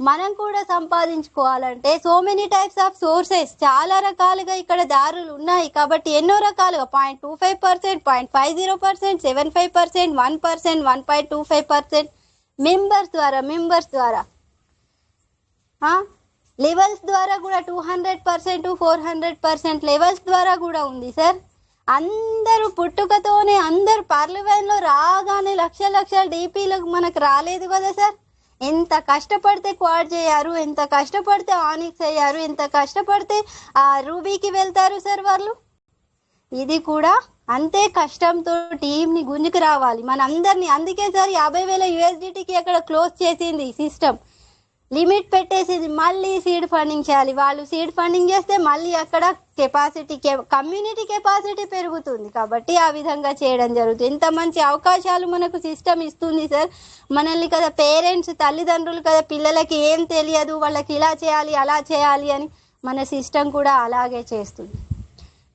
మనం కూడా సంపాదించుకోవాలంటే so many types of sources, చాలా రకాలుగా ఇక్కడ దారులు ఉన్నాయి. కాబట్టి ఎన్నో రకాలుగా 0.25%, 0.50%, 75%, 1%, 1.25% మెంబర్స్ ద్వారా లెవెల్స్ ద్వారా కూడా 200%, 400% లెవెల్స్ ద్వారా కూడా ఉంది సార్. అందరూ పుట్టుకతోనే అందరు పార్లమెంట్లో రాగానే లక్షల డీపీలకు మనకు రాలేదు కదా సార్. ఎంత కష్టపడితే క్వాడ్ చేయారు, ఎంత కష్టపడితే ఆనిక్స్ అయ్యారు, ఎంత కష్టపడితే రూబీకి వెళ్తారు సార్ వాళ్ళు. ఇది కూడా అంతే కష్టంతో టీంని గుంజుకు రావాలి మనందరినీ. అందుకే సార్ 50,000 USDTకి అక్కడ క్లోజ్ చేసింది సిస్టమ్, లిమిట్ పెట్టేసింది. మళ్ళీ సీడ్ ఫండింగ్ చేయాలి. వాళ్ళు సీడ్ ఫండింగ్ చేస్తే మళ్ళీ అక్కడ కెపాసిటీ, కమ్యూనిటీ కెపాసిటీ పెరుగుతుంది. కాబట్టి ఆ విధంగా చేయడం జరుగుతుంది. ఇంత మంచి అవకాశాలు మనకు సిస్టమ్ ఇస్తుంది సార్. మనల్ని కదా పేరెంట్స్, తల్లిదండ్రులు కదా, పిల్లలకి ఏం తెలియదు, వాళ్ళకి ఇలా చేయాలి అలా చేయాలి అని మన సిస్టమ్ కూడా అలాగే చేస్తుంది.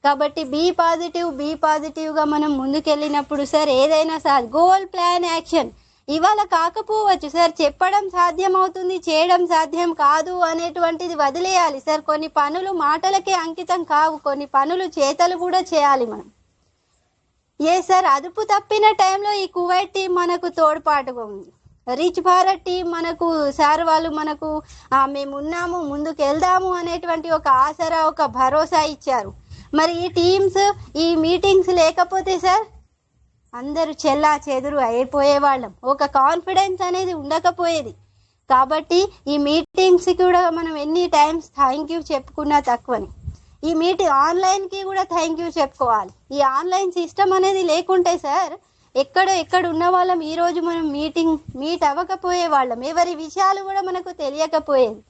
కాబట్టి బీ పాజిటివ్గా మనం ముందుకెళ్ళినప్పుడు సార్ ఏదైనా సార్ గోల్ ప్లాన్ యాక్షన్ ఇవాళ కాకపోవచ్చు సార్, చెప్పడం సాధ్యం అవుతుంది, చేయడం సాధ్యం కాదు అనేటువంటిది వదిలేయాలి సార్. కొన్ని పనులు మాటలకే అంకితం కావు, కొన్ని పనులు చేతలు కూడా చేయాలి మనం. సార్ అదుపు తప్పిన టైంలో ఈ కువైట్ టీం మనకు తోడ్పాటుగా ఉంది. రిచ్ భారత్ టీం మనకు సార్ వాళ్ళు మనకు మేమున్నాము, ముందుకు వెళ్దాము అనేటువంటి ఒక ఆసరా, ఒక భరోసా ఇచ్చారు. మరి ఈ టీమ్స్, ఈ మీటింగ్స్ లేకపోతే సార్ అందరూ చెల్లా చెదురు అయిపోయేవాళ్ళం, ఒక కాన్ఫిడెన్స్ అనేది ఉండకపోయేది. కాబట్టి ఈ మీటింగ్స్ కూడా మనం ఎన్ని టైమ్స్ థ్యాంక్ యూ చెప్పుకున్నా తక్కువని. ఈ ఆన్లైన్కి కూడా థ్యాంక్ యూ చెప్పుకోవాలి. ఈ ఆన్లైన్ సిస్టమ్ అనేది లేకుంటే సార్ ఎక్కడ ఉన్న వాళ్ళం ఈరోజు మనం మీట్ అవ్వకపోయే వాళ్ళం, ఎవరి విషయాలు కూడా మనకు తెలియకపోయేది.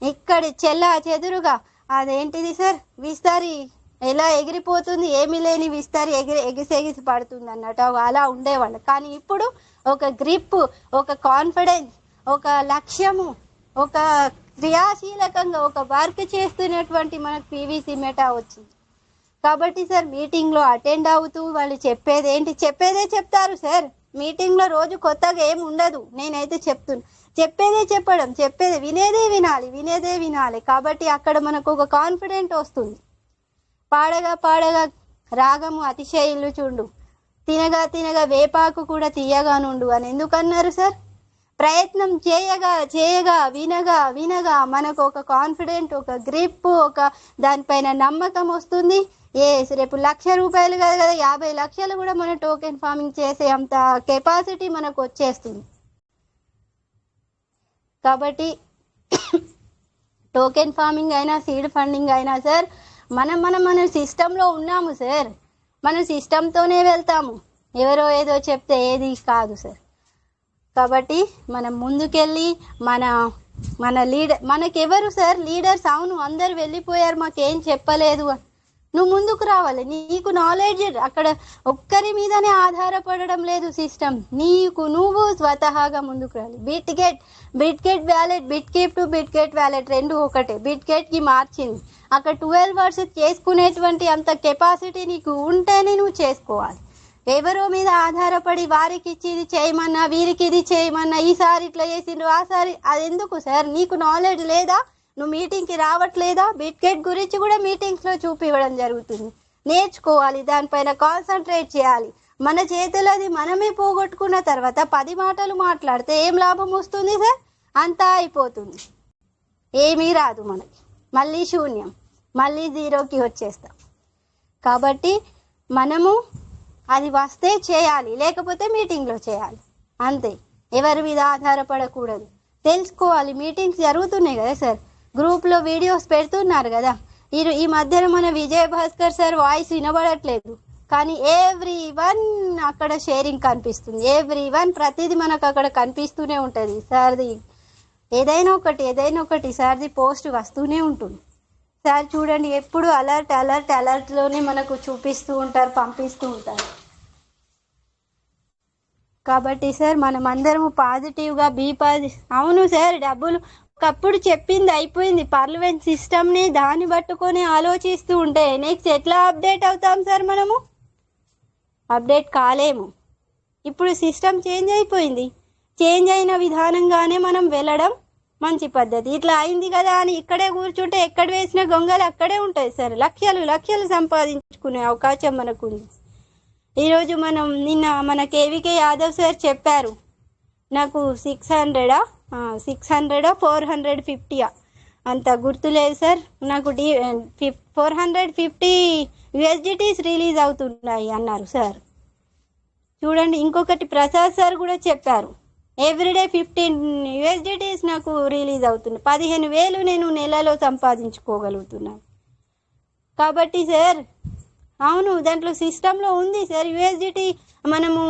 ఇక్కడ చెల్లా చెదురుగా అదేంటిది సార్ విస్తారి ఎలా ఎగిరిపోతుంది, ఏమీ లేని విస్తారి ఎగిసి పడుతుంది అన్నట్టు అలా ఉండేవాళ్ళు. కానీ ఇప్పుడు ఒక గ్రిప్, ఒక కాన్ఫిడెన్స్, ఒక లక్ష్యము, ఒక క్రియాశీలకంగా ఒక వర్క్ చేస్తున్నటువంటి మనకు పీవీసీ మెటా వచ్చింది. కాబట్టి సార్ మీటింగ్లో అటెండ్ అవుతూ వాళ్ళు చెప్పేదే చెప్తారు సార్. మీటింగ్లో రోజు కొత్తగా ఏం ఉండదు. నేనైతే చెప్పేదే చెప్పడం, వినేదే వినాలి. కాబట్టి అక్కడ మనకు ఒక కాన్ఫిడెంట్ వస్తుంది. పాడగా రాగము అతిశయిల్లు చూడు, తినగా వేపాకు కూడా తీయగా నుండు అని ఎందుకన్నారు సార్? ప్రయత్నం చేయగా వినగా మనకు ఒక కాన్ఫిడెంట్, ఒక గ్రిప్, ఒక దానిపైన నమ్మకం వస్తుంది. రేపు ₹1,00,000 కాదు కదా, 50 లక్షలు కూడా మన టోకెన్ ఫార్మింగ్ చేసే అంత కెపాసిటీ మనకు వచ్చేస్తుంది. కాబట్టి టోకెన్ ఫార్మింగ్ అయినా సీడ్ ఫండింగ్ అయినా సార్ మన సిస్టంలో ఉన్నాము సార్. మన సిస్టంతోనే వెళ్తాము, ఎవరో ఏదో చెప్తే ఏది కాదు సార్. కాబట్టి మనం ముందుకెళ్ళి మన లీడర్, మనకెవరు సార్ లీడర్స్? అవును అందరు వెళ్ళిపోయారు, మాకేం చెప్పలేదు. నువ్వు ముందుకు రావాలి. నీకు నాలెడ్జ్ అక్కడ ఒక్కరి మీదనే ఆధారపడడం లేదు సిస్టమ్, నువ్వు స్వతహాగా ముందుకు రావాలి. Bitget wallet, Bitkeep to Bitget wallet రెండు ఒకటే. బిట్గెట్కి మార్చింది. అక్కడ 12 అవర్స్ చేసుకునేటువంటి అంత కెపాసిటీ నీకు ఉంటేనే నువ్వు చేసుకోవాలి. ఎవరో మీద ఆధారపడి వారికి ఇచ్చి ఇది చేయమన్నా, వీరికి ఇది చేయమన్నా, ఈసారి ఇట్లా చేసిండ్రు ఆసారి, అది ఎందుకు సార్? నీకు నాలెడ్జ్ లేదా? నువ్వు మీటింగ్కి రావట్లేదా? బిట్గెట్ గురించి కూడా మీటింగ్స్లో చూపివ్వడం జరుగుతుంది. నేర్చుకోవాలి, దానిపైన కాన్సన్ట్రేట్ చేయాలి. మన చేతులు అది మనమే పోగొట్టుకున్న తర్వాత 10 మాటలు మాట్లాడితే ఏం లాభం వస్తుంది సార్? అంతా అయిపోతుంది, ఏమీ రాదు మనకి, మళ్ళీ శూన్యం, మళ్ళీ జీరోకి వచ్చేస్తాం. కాబట్టి మనము అది వస్తే చేయాలి, లేకపోతే మీటింగ్లో చేయాలి, అంతే. ఎవరి మీద ఆధారపడకూడదు. తెలుసుకోవాలి. మీటింగ్స్ జరుగుతున్నాయి కదా సార్, గ్రూప్లో వీడియోస్ పెడుతున్నారు కదా. ఈ మధ్యన మన విజయ్ భాస్కర్ సార్ వాయిస్ వినబడట్లేదు, కానీ ఎవ్రీవన్ అక్కడ షేరింగ్ కనిపిస్తుంది. ఎవ్రీవన్ ప్రతిదీ మనకు అక్కడ కనిపిస్తూనే ఉంటుంది. సార్ది ఏదైనా ఒకటి సార్ది పోస్ట్ వస్తూనే ఉంటుంది. సార్ చూడండి, ఎప్పుడు అలర్ట్లోనే మనకు చూపిస్తూ ఉంటారు, పంపిస్తూ ఉంటారు. కాబట్టి సార్ మనం అందరము పాజిటివ్గా అవును సార్, డబ్బులు ఒకప్పుడు చెప్పింది అయిపోయింది. పార్లమెంట్ సిస్టమ్ని దాన్ని పట్టుకొని ఆలోచిస్తూ ఉంటే నెక్స్ట్ ఎట్లా అప్డేట్ అవుతాం సార్? మనము అప్డేట్ కాలేము. ఇప్పుడు సిస్టమ్ చేంజ్ అయిపోయింది. చేంజ్ అయిన విధానంగానే మనం వెళ్ళడం మంచి పద్ధతి. ఇట్లా అయింది కదా అని ఇక్కడే కూర్చుంటే ఎక్కడ వేసిన గొంగలు అక్కడే ఉంటాయి సార్. లక్షలు లక్షలు సంపాదించుకునే అవకాశం మనకుంది. ఈరోజు మనం నిన్న మన కేవీకే యాదవ్ సార్ చెప్పారు, నాకు 600 450 అంత గుర్తులేదు సార్, నాకు 450 USDTs రిలీజ్ అవుతున్నాయి అన్నారు సార్. చూడండి, ఇంకొకటి ప్రసాద్ సార్ కూడా చెప్పారు, ఎవ్రీడే 15 USDTs నాకు రిలీజ్ అవుతుంది. 15,000 నేను నెలలో సంపాదించుకోగలుగుతున్నాను. కాబట్టి సార్ అవును, దాంట్లో సిస్టంలో ఉంది సార్. USDT మనము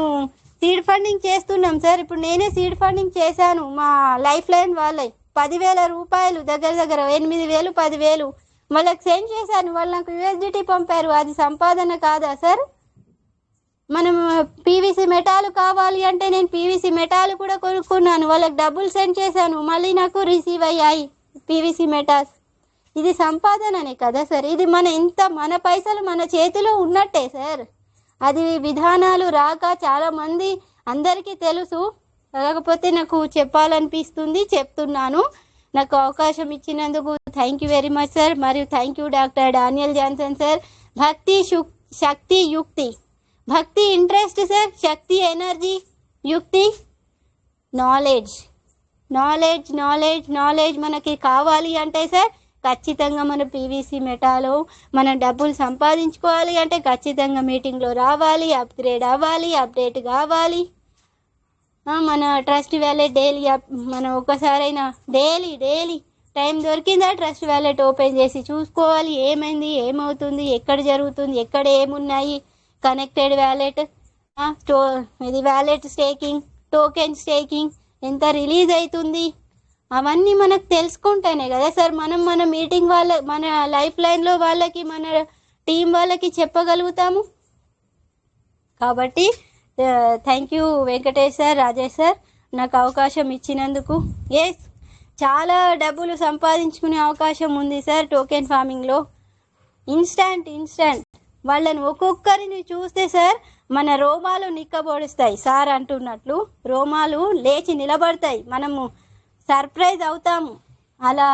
సీడ్ ఫండింగ్ చేస్తున్నాం సార్. ఇప్పుడు నేనే సీడ్ ఫండింగ్ చేశాను మా లైఫ్ లైన్ వాళ్ళకి 10,000 రూపాయలు, దగ్గర 8,000 10,000 వాళ్ళకి సెండ్ చేశాను. వాళ్ళు నాకు USDT పంపారు. అది సంపాదన కాదా సార్? మనం పీవీసీ మెటాలు కావాలి అంటే నేను పీవీసీ మెటాలు కూడా కొనుక్కున్నాను, వాళ్ళకి డబ్బులు సెండ్ చేశాను, మళ్ళీ నాకు రిసీవ్ అయ్యాయి పీవీసీ మెటాస్. ఇది సంపాదననే కదా సార్? ఇది మన పైసలు మన చేతిలో ఉన్నట్టే సార్. అది విధానాలు రాక చాలా మంది, అందరికీ తెలుసు, కాకపోతే నాకు చెప్పాలనిపిస్తుంది, చెప్తున్నాను. నాకు అవకాశం ఇచ్చినందుకు thank you very much sir. మరియు thank you doctor Daniel Johnson sir. భక్తి శక్తి యుక్తి, భక్తి ఇంట్రెస్ట్ సార్, శక్తి ఎనర్జీ, యుక్తి నాలెడ్జ్. నాలెడ్జ్ నాలెడ్జ్ నాలెడ్జ్ మనకి కావాలి అంటే సార్ ఖచ్చితంగా మన పీవీసీ మెటాలో మనం డబ్బులు సంపాదించుకోవాలి అంటే ఖచ్చితంగా మీటింగ్లో రావాలి, అప్గ్రేడ్ అవ్వాలి, అప్డేట్ కావాలి. మన ట్రస్ట్ వ్యాలెట్ డైలీ మనం ఒక్కసారైనా డైలీ టైం దొరికిందా ట్రస్ట్ వ్యాలెట్ ఓపెన్ చేసి చూసుకోవాలి, ఏమైంది, ఏమవుతుంది, ఎక్కడ జరుగుతుంది, ఎక్కడ ఏమున్నాయి. కనెక్టెడ్ వ్యాలెట్, ఇది వ్యాలెట్ స్టేకింగ్, టోకెన్ స్టేకింగ్ ఎంత రిలీజ్ అవుతుంది, అవన్నీ మనకు తెలుసుకుంటేనే కదా సార్ మన మీటింగ్ మన లైఫ్ లైన్లో వాళ్ళకి, మన టీం వాళ్ళకి చెప్పగలుగుతాము. కాబట్టి thank you Venkatesh sir, Rajesh sir, నాకు అవకాశం ఇచ్చినందుకు. చాలా డబ్బులు సంపాదించుకునే అవకాశం ఉంది సార్ టోకెన్ ఫార్మింగ్లో. ఇన్స్టాంట్ వాళ్ళని ఒక్కొక్కరిని చూస్తే సార్ మన రోమాలు నిక్కబొడుస్తాయి సార్ అంటున్నట్లు, రోమాలు లేచి నిలబడతాయి, మనము సర్ప్రైజ్ అవుతాము. అలా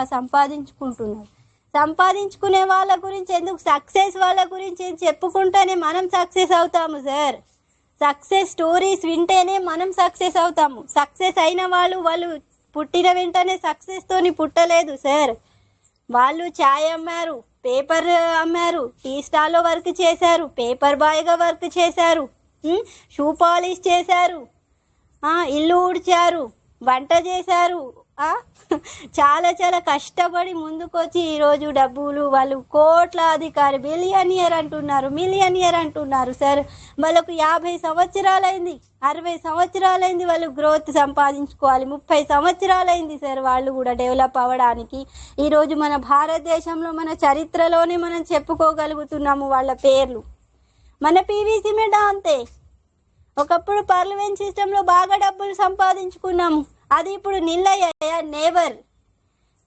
సంపాదించుకునే వాళ్ళ గురించి ఎందుకు, సక్సెస్ వాళ్ళ గురించి చెప్పుకుంటేనే మనం సక్సెస్ అవుతాము సార్. సక్సెస్ స్టోరీస్ వింటేనే మనం సక్సెస్ అవుతాము. సక్సెస్ అయిన వాళ్ళు పుట్టిన వెంటనే సక్సెస్తోని పుట్టలేదు సార్. వాళ్ళు ఛాయ్ అమ్మారు, పేపర్ అమ్మారు, టీ స్టాల్లో వర్క్ చేశారు, పేపర్ బాయ్గా వర్క్ చేశారు, షూ పాలిష్ చేశారు, ఇల్లు ఊడ్చారు, వంట చేశారు, చాలా కష్టపడి ముందుకొచ్చి ఈరోజు డబ్బులు, వాళ్ళు కోట్లాధికారి, మిలియనియర్ అంటున్నారు సార్. వాళ్ళకు 50 సంవత్సరాలైంది, 60 సంవత్సరాలైంది వాళ్ళు గ్రోత్ సంపాదించుకోవాలి, 30 సంవత్సరాలైంది సార్ వాళ్ళు కూడా డెవలప్ అవ్వడానికి. ఈరోజు మన భారతదేశంలో మన చరిత్రలోనే మనం చెప్పుకోగలుగుతున్నాము వాళ్ళ పేర్లు. మన పీవీసీ మెటా అంతే, ఒకప్పుడు పార్లమెంట్ సిస్టంలో బాగా డబ్బులు సంపాదించుకున్నాము, అది ఇప్పుడు నిల్లయ్యాయా?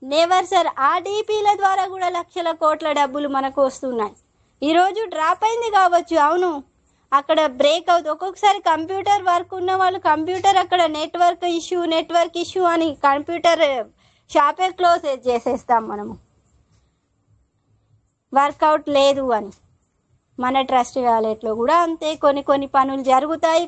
Never sir. ఆ డీపీల ద్వారా కూడా లక్షల కోట్ల డబ్బులు మనకు వస్తున్నాయి. ఈరోజు డ్రాప్ అయింది కావచ్చు, అవును, అక్కడ బ్రేక్ అవుతుంది. ఒక్కొక్కసారి కంప్యూటర్ వర్క్ ఉన్న వాళ్ళు కంప్యూటర్ అక్కడ నెట్వర్క్ ఇష్యూ అని కంప్యూటర్ షాపే క్లోజ్ చేసేస్తాం మనము, వర్కౌట్ లేదు అని. మన ట్రస్ట్ వ్యాలెట్లో కూడా అంతే, కొన్ని పనులు జరుగుతాయి,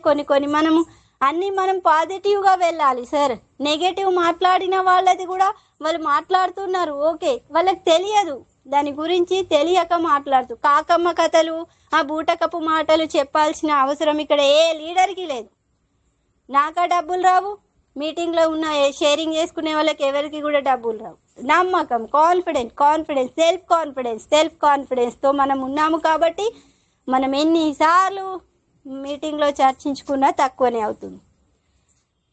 కొన్ని మనం పాజిటివ్గా వెళ్ళాలి సార్. నెగటివ్ మాట్లాడిన వాళ్ళది కూడా వాళ్ళు మాట్లాడుతున్నారు, ఓకే, వాళ్ళకి తెలియదు, దాని గురించి తెలియక మాట్లాడుతూ కాకమ్మ కథలు, ఆ బూటకపు మాటలు చెప్పాల్సిన అవసరం ఇక్కడ ఏ లీడర్కి లేదు. నాకా డబ్బులు రావు, మీటింగ్లో ఉన్న షేరింగ్ చేసుకునే వాళ్ళకి ఎవరికి కూడా డబ్బులు రావు. నమ్మకం, కాన్ఫిడెన్స్, సెల్ఫ్ కాన్ఫిడెన్స్తో మనం ఉన్నాము కాబట్టి మనం ఎన్నిసార్లు మీటింగ్లో చర్చించుకున్నా తక్కువనే అవుతుంది.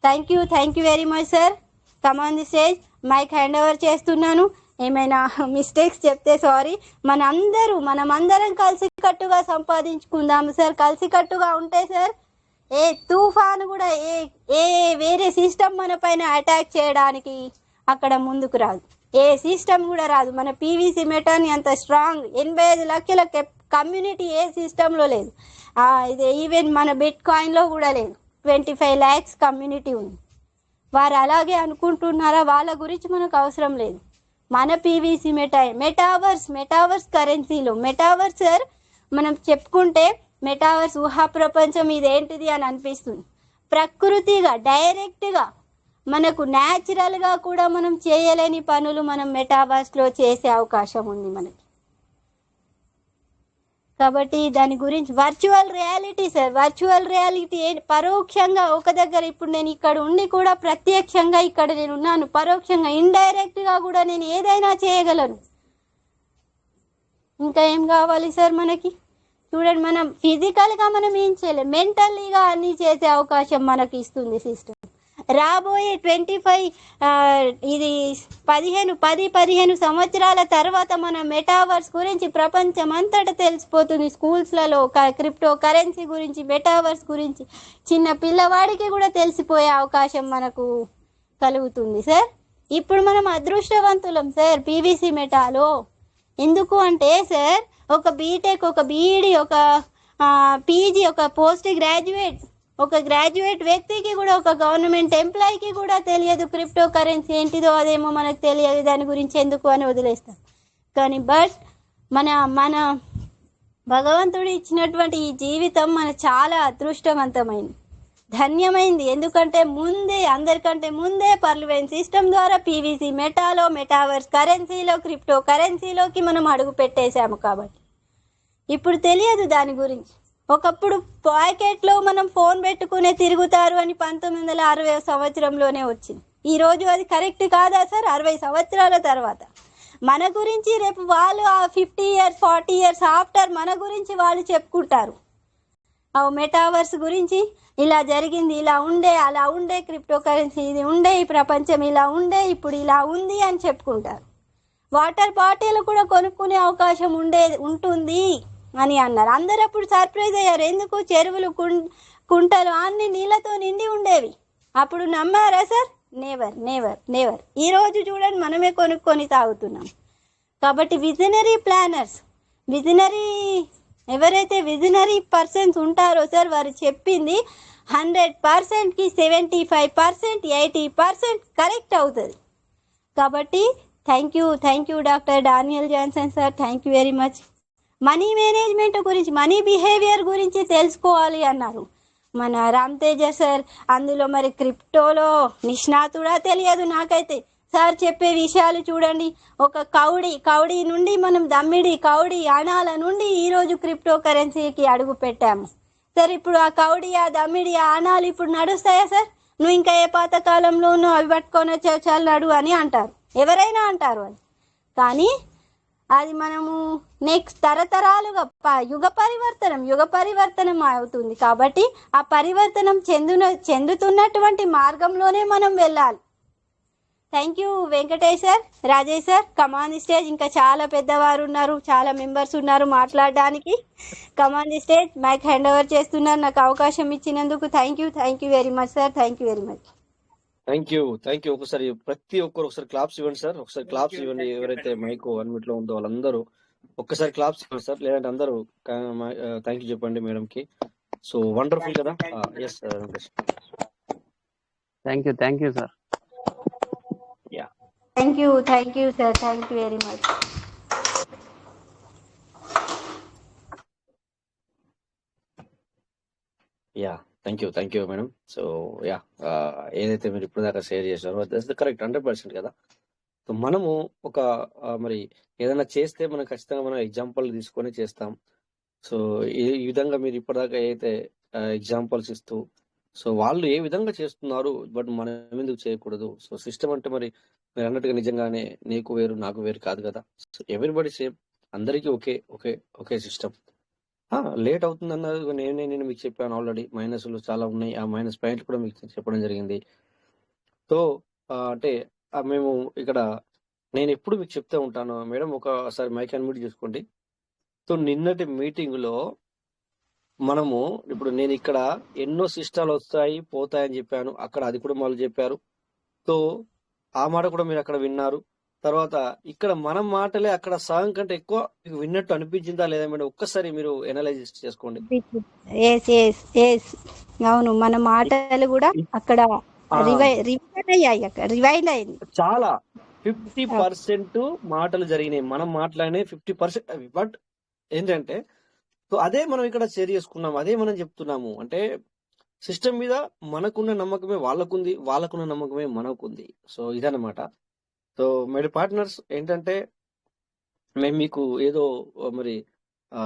Thank you very much sir. Come on the stage, mike hand over చేస్తున్నాను. ఏమైనా మిస్టేక్స్ చెప్తే సారీ. మనమందరం కలిసికట్టుగా సంపాదించుకుందాము సార్. కలిసికట్టుగా ఉంటే సార్ ఏ తుఫాను కూడా, ఏ వేరే సిస్టమ్ మన పైన అటాక్ చేయడానికి అక్కడ ముందుకు రాదు, ఏ సిస్టమ్ కూడా రాదు. మన పీవీసీ మెటాని అంత స్ట్రాంగ్ 85 లక్షల కమ్యూనిటీ ఏ సిస్టంలో లేదు. ఇది ఈవెన్ మన బిట్ కాయిన్లో కూడా లేదు. 25 lakhs కమ్యూనిటీ ఉంది. వారు అలాగే అనుకుంటున్నారా, వాళ్ళ గురించి మనకు అవసరం లేదు. మన పీవీసీ మెటావర్స్ కరెన్సీలో మెటావర్స్ సార్ మనం చెప్పుకుంటే మెటావర్స్ ఊహా ప్రపంచం ఇదేంటిది అని అనిపిస్తుంది. ప్రకృతిగా డైరెక్ట్గా మనకు న్యాచురల్గా కూడా మనం చేయలేని పనులు మనం మెటావర్స్లో చేసే అవకాశం ఉంది మనకి. కాబట్టి దాని గురించి virtual reality sir, virtual reality పరోక్షంగా ఒక దగ్గర ఇప్పుడు నేను ఇక్కడ ఉండి కూడా ప్రత్యక్షంగా ఇక్కడ నేను ఉన్నాను, పరోక్షంగా ఇండైరెక్ట్గా కూడా నేను ఏదైనా చేయగలను. ఇంకా ఏం కావాలి సార్ మనకి? చూడండి, మనం ఫిజికల్గా మనం ఏం చేయలేం, మెంటల్లీగా అన్నీ చేసే అవకాశం మనకి ఇస్తుంది సిస్టమ్. రాబోయే 15 సంవత్సరాల తర్వాత మన మెటావర్స్ గురించి ప్రపంచం అంతటా తెలిసిపోతుంది. స్కూల్స్లలో క్రిప్టో కరెన్సీ గురించి, మెటావర్స్ గురించి చిన్న పిల్లవాడికి కూడా తెలిసిపోయే అవకాశం మనకు కలుగుతుంది సార్. ఇప్పుడు మనం అదృష్టవంతులం సార్ పీవీసీ మెటాలో. ఎందుకు అంటే సార్ ఒక బీటెక్, ఒక బీఈడి, ఒక పీజీ, ఒక పోస్ట్ గ్రాడ్యుయేట్, ఒక గ్రాడ్యుయేట్ వ్యక్తికి కూడా, ఒక గవర్నమెంట్ ఎంప్లాయీకి కూడా తెలియదు క్రిప్టో కరెన్సీ ఏంటిదో, అదేమో మనకు తెలియదు, దాని గురించి ఎందుకు అని వదిలేస్తాం. కానీ బట్ మన భగవంతుడు ఇచ్చినటువంటి ఈ జీవితం మన చాలా అదృష్టవంతమైంది, ధన్యమైంది. ఎందుకంటే అందరికంటే ముందే పర్లువెన్ సిస్టమ్ ద్వారా పీవీసీ మెటాలో, మెటావర్స్ కరెన్సీలో, క్రిప్టో కరెన్సీలోకి మనం అడుగు పెట్టేశాము. కాబట్టి ఇప్పుడు తెలియదు దాని గురించి. ఒకప్పుడు పాకెట్లో మనం ఫోన్ పెట్టుకునే తిరుగుతారు అని 1960 సంవత్సరంలోనే వచ్చింది. ఈరోజు అది కరెక్ట్ కాదా సార్? 60 సంవత్సరాల తర్వాత మన గురించి రేపు వాళ్ళు 50 years 40 years ఆఫ్టర్ మన గురించి వాళ్ళు చెప్పుకుంటారు. మెటావర్స్ గురించి ఇలా జరిగింది, ఇలా ఉండే, అలా ఉండే, క్రిప్టో కరెన్సీ ఇది ఉండే, ఈ ప్రపంచం ఇలా ఉండే, ఇప్పుడు ఇలా ఉంది అని చెప్పుకుంటారు. వాటర్ బాటిల్ కూడా కొనుక్కునే అవకాశం ఉంటుంది అని అన్నారు. అందరూ అప్పుడు సర్ప్రైజ్ అయ్యారు. ఎందుకు? చెరువులు, కుంటలు అన్ని నీళ్ళతో నిండి ఉండేవి. అప్పుడు నమ్మారా సార్? Never never never. ఈరోజు చూడండి మనమే కొనుక్కొని తాగుతున్నాం. కాబట్టి విజనరీ ప్లానర్స్, ఎవరైతే విజనరీ పర్సన్స్ ఉంటారో సార్ వారు చెప్పింది 100%కి 75% 80% కరెక్ట్ అవుతుంది. కాబట్టి thank you doctor Daniel Johnson sir, thank you very much. Money management గురించి, మనీ బిహేవియర్ గురించి తెలుసుకోవాలి అన్నారు మన రామ్ తేజ సార్. అందులో మరి క్రిప్టోలో నిష్ణాతుడా తెలియదు నాకైతే. సార్ చెప్పే విషయాలు చూడండి. ఒక కౌడి నుండి మనం కౌడి అణాల నుండి ఈరోజు క్రిప్టో కరెన్సీకి అడుగు పెట్టాము సార్. ఇప్పుడు ఆ కౌడి, ఆ దమ్మిడి, ఆ అణాలు ఇప్పుడు నడుస్తాయా సార్? నువ్వు ఇంకా ఏ పాతకాలంలోనూ అవి పట్టుకొని వచ్చావు నడు అని అంటారు, ఎవరైనా అంటారు అది. కానీ అది మనము నెక్స్ట్ తరతరాలుగా యుగ పరివర్తనం అవుతుంది. కాబట్టి ఆ పరివర్తనం చెందుతున్నటువంటి మార్గంలోనే మనం వెళ్ళాలి. Thank you Venkatesh sir, Rajesh sir. Come on the stage. ఇంకా చాలా పెద్దవారు ఉన్నారు, చాలా మెంబర్స్ ఉన్నారు మాట్లాడడానికి. Come on the stage. Mike hand over చేస్తున్నారు. నాకు అవకాశం ఇచ్చినందుకు thank you very much sir. Thank you very much. Thank you. ఒకసారి ప్రతి ఒక్కరు ఒకసారి క్లాప్స్ ఇవ్వండి సార్. ఒకసారి క్లాప్స్ ఇవ్వండి. ఎవరైతే మైక్ అన్మిట్ లో ఉందో వాళ్ళందరూ ఒక్కసారి క్లాప్స్ ఇవ్వండి సార్. లేదంటే అందరూ థ్యాంక్ యూ చెప్పండి మేడం కి. సో వండర్ఫుల్ కదా. Yes Venkatesh. Thank you sir. Thank you sir. Thank you very much. Thank you madam. So ఏదైతే మీరు ఇప్పుడు దాకా షేర్ చేశారో దట్స్ ద కరెక్ట్ 100% కదా. సో మనము ఒక మరి ఏదైనా చేస్తే మనం ఖచ్చితంగా మనం ఎగ్జాంపుల్ తీసుకొని చేస్తాం. సో ఈ విధంగా మీరు ఇప్పటిదాకా ఏదైతే ఎగ్జాంపుల్స్ ఇస్తూ సో వాళ్ళు ఏ విధంగా చేస్తున్నారు, బట్ మనం ఎందుకు చేయకూడదు? సో సిస్టమ్ అంటే మరి మీరు అన్నట్టుగా నిజంగానే నీకు వేరు నాకు వేరు కాదు కదా. సో ఎవ్రీబడి సేమ్, అందరికీ ఒకే సిస్టమ్. లేట్ అవుతుంది అన్నది నేను మీకు చెప్పాను ఆల్రెడీ. మైనస్లు చాలా ఉన్నాయి, ఆ మైనస్ పాయింట్ కూడా మీకు చెప్పడం జరిగింది. సో అంటే మేము ఇక్కడ నేను ఎప్పుడు మీకు చెప్తూ ఉంటాను మేడం. ఒకసారి మైక్ అన్మ్యూట్ చేసుకోండి. సో నిన్నటి మీటింగ్ లో మనము ఇప్పుడు నేను ఇక్కడ ఎన్నో సిస్టాలు వస్తాయి పోతాయని చెప్పాను, అక్కడ అది కూడా వాళ్ళు చెప్పారు. సో ఆ మాట కూడా మీరు అక్కడ విన్నారు. తర్వాత ఇక్కడ మన మాటలే అక్కడ సగం కంటే ఎక్కువ మీకు విన్నట్టు అనిపించిందా లేదా మేడం? ఒక్కసారి మీరు ఎనలైజ్ చేసుకోండి. అవును, మన మాటలు కూడా అక్కడ రివైండ్ అయింది. చాలా 50% మాటలు జరిగినాయి. మనం మాట్లాడినే 50% అవి. బట్ ఏంటంటే సో అదే మనం ఇక్కడ షేర్ చేసుకున్నాం, అదే మనం చెప్తున్నాము. అంటే సిస్టమ్ మీద మనకున్న నమ్మకమే వాళ్ళకుంది, వాళ్ళకున్న నమ్మకమే మనకుంది. సో ఇదన్నమాట. సో మై పార్ట్నర్స్ ఏంటంటే మేము మీకు ఏదో మరి ఆ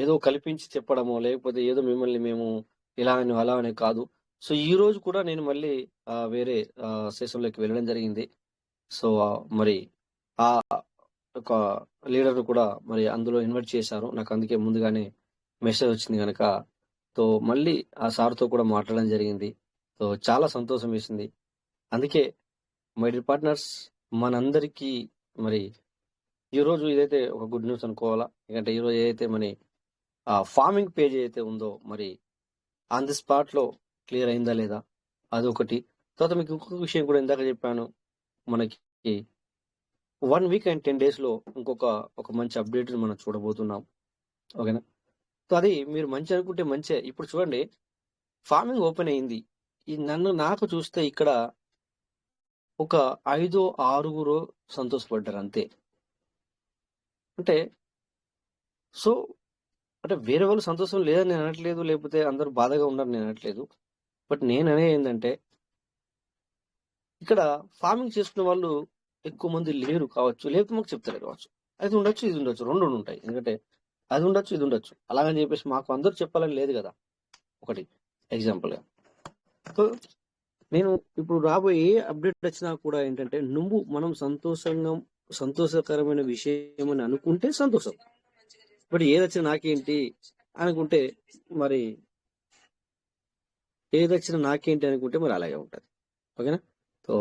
ఏదో కల్పించి చెప్పడమో లేకపోతే ఏదో మిమ్మల్ని మేము ఇలా అని అలా అని కాదు. సో ఈ రోజు కూడా నేను మళ్ళీ వేరే సెషన్లోకి వెళ్ళడం జరిగింది. సో మరి ఆ ఒక లీడర్ కూడా మరి అందులో ఇన్వైట్ చేశారు. నాకు అందుకే ముందుగానే మెసేజ్ వచ్చింది కనుక సో మళ్ళీ ఆ సార్తో కూడా మాట్లాడడం జరిగింది. సో చాలా సంతోషం వేసింది. అందుకే మై డియర్ పార్ట్నర్స్ మనందరికీ మరి ఈరోజు ఇదైతే ఒక గుడ్ న్యూస్ అనుకోవాలా. ఎందుకంటే ఈరోజు ఏదైతే మన ఫార్మింగ్ పేజ్ అయితే ఉందో మరి ఆన్ ది స్పాట్లో క్లియర్ అయిందా లేదా అదొకటి. తర్వాత మీకు ఇంకొక విషయం కూడా ఇందాక చెప్పాను, మనకి 1 వీక్ అండ్ 10 days లో ఒక మంచి అప్డేట్ మనం చూడబోతున్నాం. ఓకేనా? సో అది మీరు మంచి అనుకుంటే మంచే. ఇప్పుడు చూడండి, ఫార్మింగ్ ఓపెన్ అయింది. నాకు చూస్తే ఇక్కడ ఒక 5-6 సంతోషపడ్డారు అంతే. అంటే సో అంటే వేరే వాళ్ళు సంతోషం లేదని నేను అనట్లేదు, లేకపోతే అందరూ బాధగా ఉన్నారు నేను అనట్లేదు. బట్ నేను అనేది ఏంటంటే ఇక్కడ ఫార్మింగ్ చేసుకునే వాళ్ళు ఎక్కువ మంది లేరు కావచ్చు, లేకపోతే మాకు చెప్తారు కావచ్చు. అది ఉండొచ్చు, ఇది ఉండొచ్చు, రెండు ఉంటాయి. ఎందుకంటే అది ఉండొచ్చు, ఇది ఉండొచ్చు. అలాగని చెప్పేసి మాకు అందరూ చెప్పాలని లేదు కదా. ఒకటి ఎగ్జాంపుల్గా. సో నేను ఇప్పుడు రాబోయే ఏ అప్డేట్ వచ్చినా కూడా ఏంటంటే మనం సంతోషకరమైన విషయం అని అనుకుంటే సంతోషం. బట్ ఏదొచ్చినా నాకేంటి అనుకుంటే మరి అలాగే ఉంటుంది. ఓకేనా? సో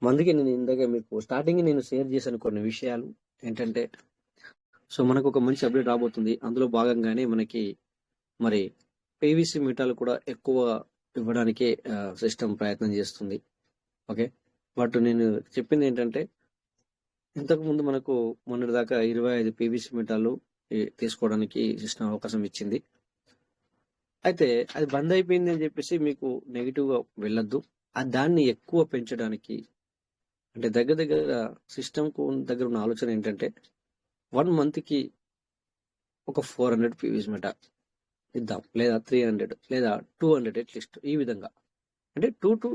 అందుకే నేను ఇందాక మీకు స్టార్టింగ్ నేను షేర్ చేశాను కొన్ని విషయాలు ఏంటంటే సో మనకు ఒక మంచి అప్డేట్ రాబోతుంది. అందులో భాగంగానే మనకి మరి పీవీసీ మీటర్లు కూడా ఎక్కువ ఇవ్వడానికే సిస్టమ్ ప్రయత్నం చేస్తుంది. ఓకే, బట్ నేను చెప్పింది ఏంటంటే ఇంతకు ముందు మనకు మొన్నటిదాకా 25 పీవీసీ మీటర్లు తీసుకోవడానికి సిస్టమ్ అవకాశం ఇచ్చింది. అయితే అది బంద్ అయిపోయింది అని చెప్పేసి మీకు నెగిటివ్గా వెళ్ళొద్దు. దాన్ని ఎక్కువ పెంచడానికి అంటే దగ్గర సిస్టమ్ దగ్గర ఉన్న ఆలోచన ఏంటంటే 1 monthకి ఒక 400 పీవీసీ మీటర్ ఇద్దాం, లేదా 300 లేదా 200 అట్లీస్ట్. ఈ విధంగా అంటే 2 to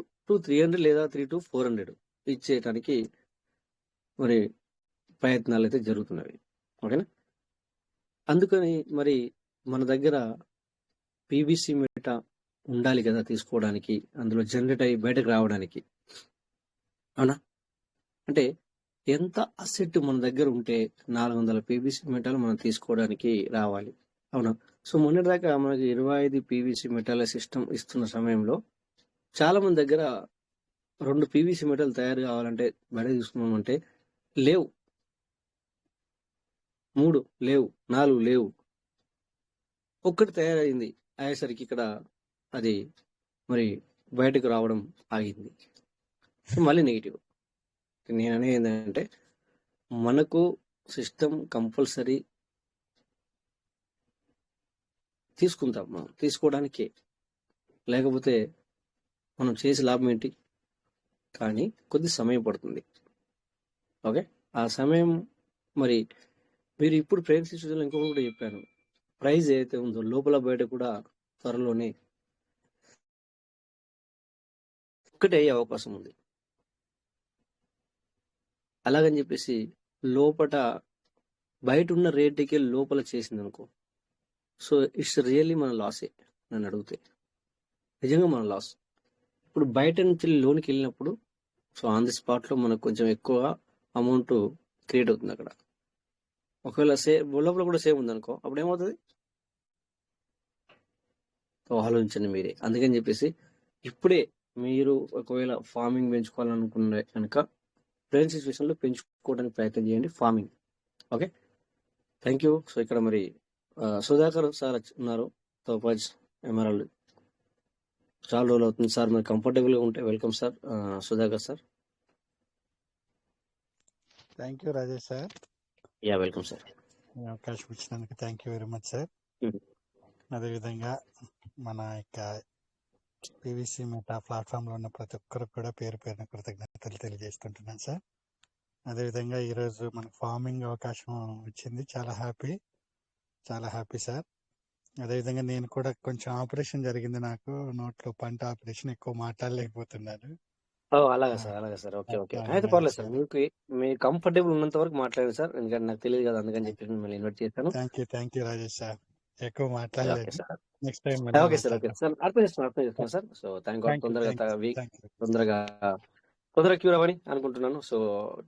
300 లేదా 3 to 400 ఇచ్చేయటానికి మరి ప్రయత్నాలు అయితే జరుగుతున్నవి. ఓకేనా? అందుకని మరి మన దగ్గర పీవీసీ మీటర్ ఉండాలి కదా తీసుకోవడానికి, అందులో జనరేట్ అయ్యి బయటకు రావడానికి. అవునా? అంటే ఎంత అసెట్ మన దగ్గర ఉంటే 400 పీవీసీ మీటర్లు మనం తీసుకోవడానికి రావాలి. అవునా? సో మొన్నటిదాకా మనకి 25 పీవీసీ మీటర్ల సిస్టమ్ ఇస్తున్న సమయంలో చాలా మంది దగ్గర 2 పీవీసీ మీటర్లు తయారు కావాలంటే బయట తీసుకున్నామంటే లేవు, 3 లేవు, 4 లేవు, ఒక్కటి తయారైంది అయ్యేసరికి ఇక్కడ అది మరి బయటకు రావడం ఆగింది. మళ్ళీ నెగిటివ్. నేను అనేది ఏంటంటే మనకు సిస్టమ్ కంపల్సరీ తీసుకుంటాం మనం తీసుకోవడానికే, లేకపోతే మనం చేసే లాభం ఏంటి? కానీ కొద్ది సమయం పడుతుంది. ఓకే, ఆ సమయం మరి మీరు ఇప్పుడు ప్రైస్ సిచ్యువేషన్లో ఇంకొకటి కూడా చెప్పాను, ప్రైస్ ఏదైతే ఉందో లోపల బయట కూడా త్వరలోనే ఒక్కటే అయ్యే అవకాశం ఉంది. అలాగని చెప్పేసి లోపల బయట ఉన్న రేటుకి లోపల చేసింది అనుకో, సో ఇట్స్ రియల్లీ మన లాసే. నన్ను అడిగితే నిజంగా మన లాస్. ఇప్పుడు బయట నుంచి లోన్కి వెళ్ళినప్పుడు సో ఆన్ ది స్పాట్లో మనకు కొంచెం ఎక్కువ అమౌంట్ క్రియేట్ అవుతుంది అక్కడ. ఒకవేళ లోపల కూడా సేమ్ ఉందనుకో, అప్పుడు ఏమవుతుంది? ఆలోచించండి మీరే. అందుకని చెప్పేసి ఇప్పుడే మీరు ఒకవేళ ఫార్మింగ్ పెంచుకోవాలనుకునే కనుక ప్రెజెంట్ సిచ్యువేషన్లో పెంచుకోవడానికి ప్రయత్నం చేయండి farming. Okay, thank you. So ఇక్కడ మరి సుధాకర్ సార్ ఉన్నారు, తోపాజ్ ఎమరాల్డ్. చాలా రోజులు అవుతుంది సార్, మరి కంఫర్టబుల్గా ఉంటే welcome sir. Sudhakar sir. Thank you Rajesh sir. Yeah, welcome sir. అవకాశం ఇచ్చినందుకు thank you very much sir. అదేవిధంగా మన యొక్క పీవీసీ మెటా ప్లాట్ఫామ్లో ఉన్న ప్రతి ఒక్కరికి కూడా పేరు పేరున కృతజ్ఞతలు తెలియజేస్తుంటున్నాను సార్. అదేవిధంగా ఈరోజు మనకు ఫార్మింగ్ అవకాశం వచ్చింది, చాలా హ్యాపీ సార్. అదేవిధంగా నేను కూడా కొంచెం ఆపరేషన్ జరిగింది, నాకు నోట్లో పంట ఆపరేషన్, ఎక్కువ మాట్లాడలేకపోతున్నాను. అలాగా సార్. ఓకే అయితే పర్లేదు సార్, మీకు కంఫర్టబుల్ ఉన్నంత వరకు మాట్లాడండి సార్, ఎందుకంటే నాకు తెలియదు కదా, అందుకని చెప్పి మిమ్మల్ని ఇన్వైట్ చేశాను. Thank you Rajesh sir. ఎక్కువ ఓకే మాట్లాడలేదు, sir. Next time okay sir అర్థం చేస్తున్నాను సార్. సో థ్యాంక్ గాడ్ తొందరగా క్యూర్ అవ్వని అనుకుంటున్నాను. సో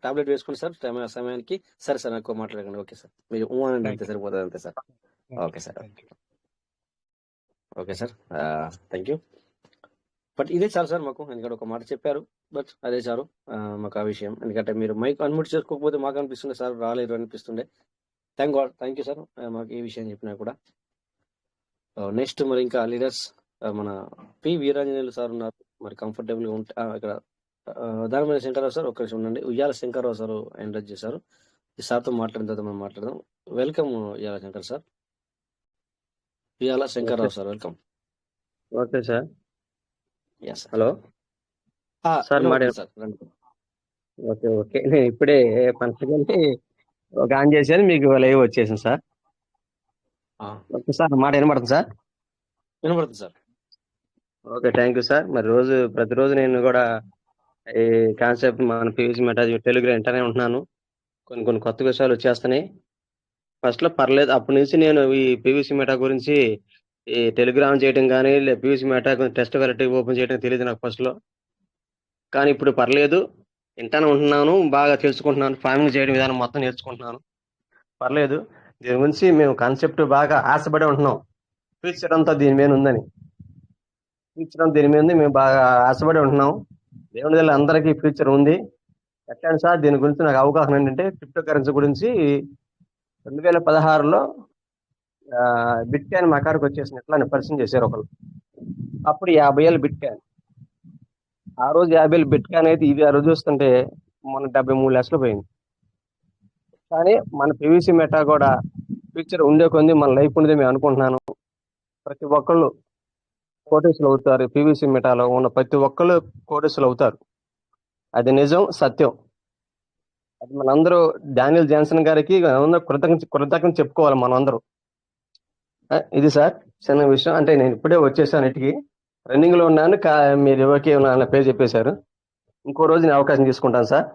టాబ్లెట్ వేసుకోండి సార్ సమయానికి. సరే సార్, నాకు మాట్లాడకండి. ఓకే సార్, మీరు అని అంతే సరిపోతుంది, అంతే sir. Okay sir, thank you. But ఇదే చాలు సార్ మాకు, ఎందుకంటే ఒక మాట చెప్పారు, బట్ అదే చాలు మాకు ఆ విషయం. ఎందుకంటే మీరు మైక్ అన్మ్యూట్ చేసుకోకపోతే మాకు అనిపిస్తుండే సార్ రాలేరు అనిపిస్తుండే. థ్యాంక్ యూ సార్ మాకు ఈ విషయం చెప్పినా కూడా. నెక్స్ట్ మరి ఇంకా లీడర్స్ మన పి వీరాంజనేయులు సార్ ఉన్నారు, మరి కంఫర్టబుల్ గా ఉంటే ఇక్కడ దానిమైన శంకర్రావు సార్, ఒక్క నిమిషం ఉండండి. ఉయ్యాల శంకర్రావు సార్ ఎంటర్ చేశారు, ఈ సార్తో మాట్లాడిన తర్వాత మనం మాట్లాడదాం. వెల్కమ్ ఉయ్యాల Shankar sir. Uyyala Shankarrao sir, welcome. Okay sir. Yes hello sir, sir. Okay నేను ఇప్పుడే పంచగలిగి ఒక ఆన్ చేశాను, మీకు లైవ్ వచ్చేసింది సార్. ఓకే సార్, మాట వినపడుతుంది సార్? వినపడుతుంది sir. Okay, thank you sir. మరి ప్రతిరోజు నేను కూడా ఈ కాన్సెప్ట్ మన పీవీసీ మెటా టెలిగ్రామ్ వింటానే ఉంటున్నాను. కొన్ని కొత్త విషయాలు వచ్చేస్తున్నాయి. ఫస్ట్ లో పర్లేదు, అప్పటి నుంచి నేను ఈ పీవీసీ మెటా గురించి ఈ టెలిగ్రామ్ చేయడం కానీ, PVC meta test variety open చేయడం తెలియదు నాకు ఫస్ట్ లో. కానీ ఇప్పుడు పర్లేదు, వింటానే ఉంటున్నాను, బాగా తెలుసుకుంటున్నాను, ఫార్మింగ్ చేయడం విధానం మొత్తం నేర్చుకుంటున్నాను. పర్లేదు, దీని గురించి మేము కాన్సెప్ట్ బాగా ఆశపడి ఉంటున్నాం. ఫ్యూచర్ అంతా దీని మీద ఉందని, మేము బాగా ఆశపడి ఉంటున్నాం. దేవుని వల్ల అందరికీ ఫ్యూచర్ ఉంది. ఎట్లా సార్, దీని గురించి నాకు అవగాహన ఏంటంటే, క్రిప్టో కరెన్సీ గురించి 2016లో బిట్ కాయిన్ మా కాడికి వచ్చేసింది. ఎట్లా పరిచయం చేశారు ఒకరు, అప్పుడు 50,000 బిట్ కాయిన్. ఆ రోజు 50,000 బిట్ కాయిన్ అయితే, ఇది ఆ రోజు చూస్తుంటే మన 73 లక్షలు పోయింది. కానీ మన పీవీసీ మెటా కూడా ఫ్యూచర్ ఉండే కొంది, మన లైఫ్ ఉండేది మేము అనుకుంటున్నాను. ప్రతి ఒక్కళ్ళు కోటేశ్వరులు అవుతారు, పీవీసీ మెటాలో ఉన్న ప్రతి ఒక్కళ్ళు కోటేశ్వరులు అవుతారు. అది నిజం, సత్యం. అది మనందరూ డానియల్ జాన్సన్ గారికి కృతజ్ఞత చెప్పుకోవాలి మనం అందరూ. ఇది సార్ చిన్న విషయం. అంటే నేను ఇప్పుడే వచ్చేసాను, ఇంటికి రన్నింగ్ లో ఉన్నాను. మీరు ఓకే నా పేరు చెప్పేశారు. ఇంకో రోజు నేను అవకాశం తీసుకుంటాను సార్.